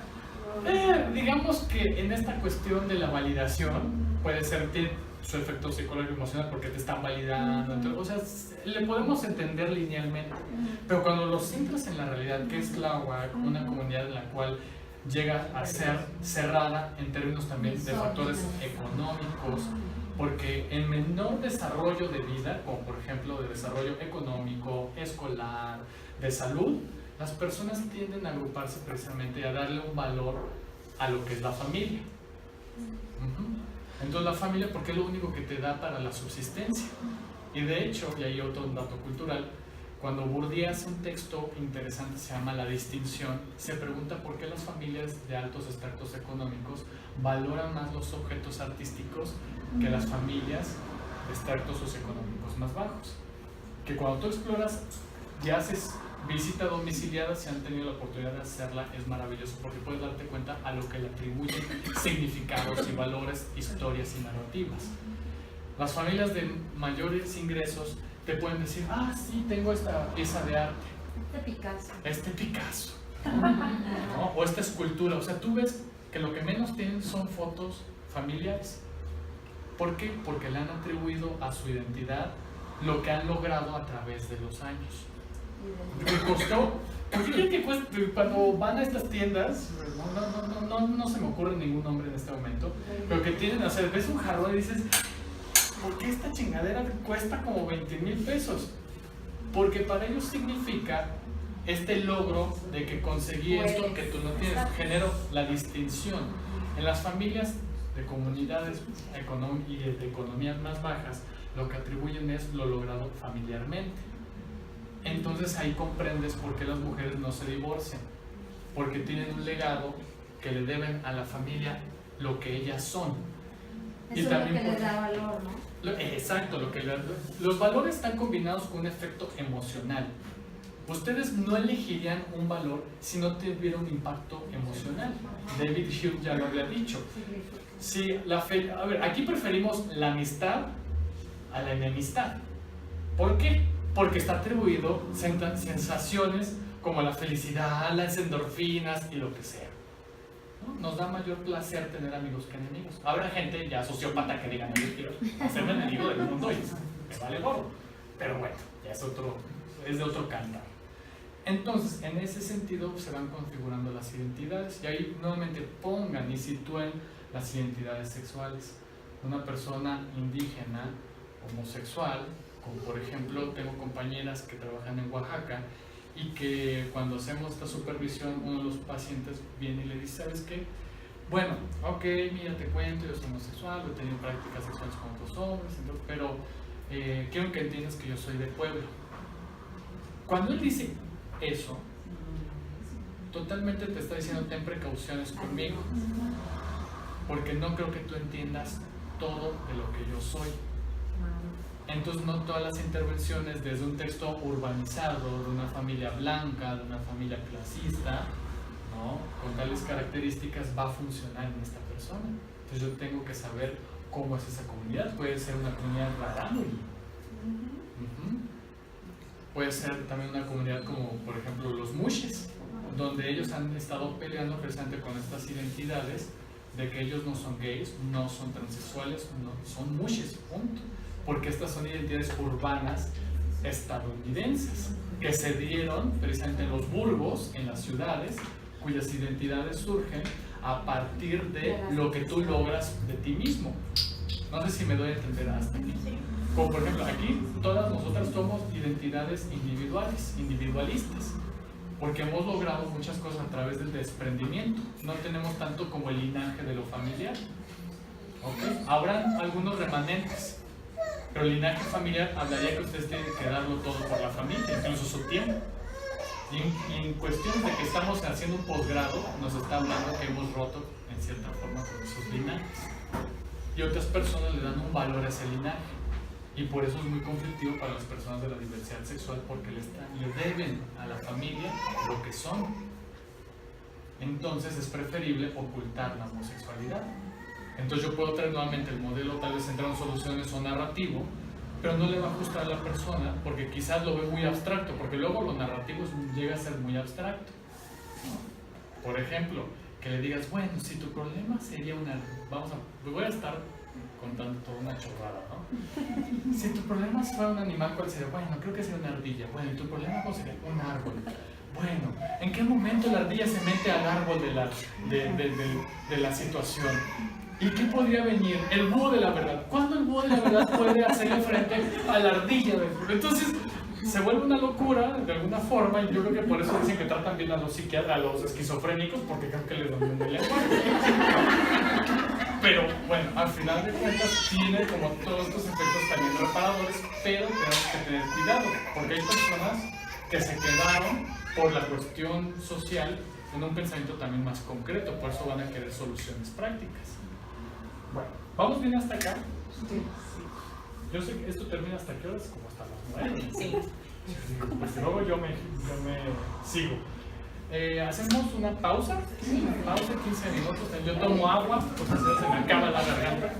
Digamos que en esta cuestión de la validación puede ser su efecto psicológico emocional porque te están validando, entonces, o sea, le podemos entender linealmente, pero cuando lo centras en la realidad, que es Tláhuac, una comunidad en la cual llega a ser cerrada en términos también de factores económicos, porque en menor desarrollo de vida, como por ejemplo de desarrollo económico, escolar, de salud, las personas tienden a agruparse precisamente y a darle un valor a lo que es la familia. Entonces la familia, porque es lo único que te da para la subsistencia. Y de hecho, y hay otro dato cultural, cuando Bourdieu hace un texto interesante, se llama La distinción, se pregunta por qué las familias de altos estratos económicos valoran más los objetos artísticos que las familias de estratos socioeconómicos más bajos. Que cuando tú exploras y haces visita domiciliada, si han tenido la oportunidad de hacerla, es maravilloso porque puedes darte cuenta a lo que le atribuyen significados y valores, historias y narrativas. Las familias de mayores ingresos te pueden decir, ah, sí, tengo esta pieza de arte. Este Picasso. ¿No? O esta escultura. O sea, tú ves que lo que menos tienen son fotos familiares. ¿Por qué? Porque le han atribuido a su identidad lo que han logrado a través de los años. ¿Qué costó? ¿Por qué creen que cuesta? Cuando van a estas tiendas, no se me ocurre ningún nombre en este momento, pero que tienen, o sea, ves un jarrón y dices, ¿por qué esta chingadera cuesta como 20,000 pesos? Porque para ellos significa este logro de que conseguí esto que tú no tienes. Genero la distinción. En las familias de comunidades y de economías más bajas, lo que atribuyen es lo logrado familiarmente. Entonces ahí comprendes por qué las mujeres no se divorcian, porque tienen un legado que le deben a la familia lo que ellas son. Eso y también es lo que les da valor, ¿no? Exacto, los valores están combinados con un efecto emocional. Ustedes no elegirían un valor si no tuviera un impacto emocional. David Hume ya lo había dicho. Si a ver, aquí preferimos la amistad a la enemistad. ¿Por qué? Porque está atribuido sensaciones como la felicidad, las endorfinas y lo que sea. ¿No? Nos da mayor placer tener amigos que enemigos. Habrá gente ya sociópata que diga, no, yo quiero hacerme enemigo del mundo y me vale gorro. Pero bueno, ya es de otro cantar. Entonces, en ese sentido se van configurando las identidades y ahí nuevamente pongan y sitúen las identidades sexuales. Una persona indígena, homosexual, como por ejemplo, tengo compañeras que trabajan en Oaxaca y que cuando hacemos esta supervisión, uno de los pacientes viene y le dice, ¿sabes qué? Bueno, ok, mira, te cuento, yo soy homosexual, he tenido prácticas sexuales con otros hombres, entonces, pero quiero que entiendas que yo soy de pueblo. Cuando él dice eso, totalmente te está diciendo ten precauciones conmigo, porque no creo que tú entiendas todo de lo que yo soy. Entonces no todas las intervenciones desde un texto urbanizado, de una familia blanca, de una familia clasista, ¿no?, con tales características va a funcionar en esta persona. Entonces yo tengo que saber cómo es esa comunidad. Puede ser una comunidad rarámuri. Puede ser también una comunidad como por ejemplo los mushes, donde ellos han estado peleando precisamente con estas identidades de que ellos no son gays, no son transexuales, no, son mushes, punto. Porque estas son identidades urbanas estadounidenses que se dieron precisamente en los burgos, en las ciudades, cuyas identidades surgen a partir de lo que tú logras de ti mismo. No sé si me doy a entender hasta aquí. Como por ejemplo, aquí todas nosotras somos identidades individuales, individualistas, porque hemos logrado muchas cosas a través del desprendimiento. No tenemos tanto como el linaje de lo familiar. ¿Okay? Habrán algunos remanentes, pero el linaje familiar hablaría que ustedes tienen que darlo todo por la familia, incluso su tiempo. Y en cuestión de que estamos haciendo un posgrado, nos está hablando que hemos roto en cierta forma con esos linajes. Y otras personas le dan un valor a ese linaje. Y por eso es muy conflictivo para las personas de la diversidad sexual, porque le deben a la familia lo que son. Entonces es preferible ocultar la homosexualidad. Entonces yo puedo traer nuevamente el modelo tal vez centrado en soluciones o narrativo, pero no le va a ajustar a la persona porque quizás lo ve muy abstracto, porque luego lo narrativo llega a ser muy abstracto. Por ejemplo, que le digas, bueno, si tu problema sería voy a estar contando toda una chorrada, ¿no? Si tu problema fuera un animal, ¿cuál sería? Bueno, creo que sería una ardilla. Bueno, ¿y tu problema cuál sería? Un árbol. Bueno, ¿en qué momento la ardilla se mete al árbol de la situación? ¿Y qué podría venir? El búho de la verdad. ¿Cuándo el búho de la verdad puede hacerle frente a la ardilla? Entonces se vuelve una locura de alguna forma, y yo creo que por eso dicen que tratan bien a los psiquiatras, a los esquizofrénicos, porque creo que les dominan el lenguaje. Pero bueno, al final de cuentas tiene como todos estos efectos también reparadores, pero tenemos que tener cuidado, porque hay personas que se quedaron por la cuestión social en un pensamiento también más concreto, por eso van a querer soluciones prácticas. Bueno, ¿vamos bien hasta acá? Sí. Yo sé que esto termina hasta qué horas, como hasta las 9. Sí. Pues luego yo me sigo. Hacemos una pausa, 15 minutos. Yo tomo agua, pues se me acaba la garganta.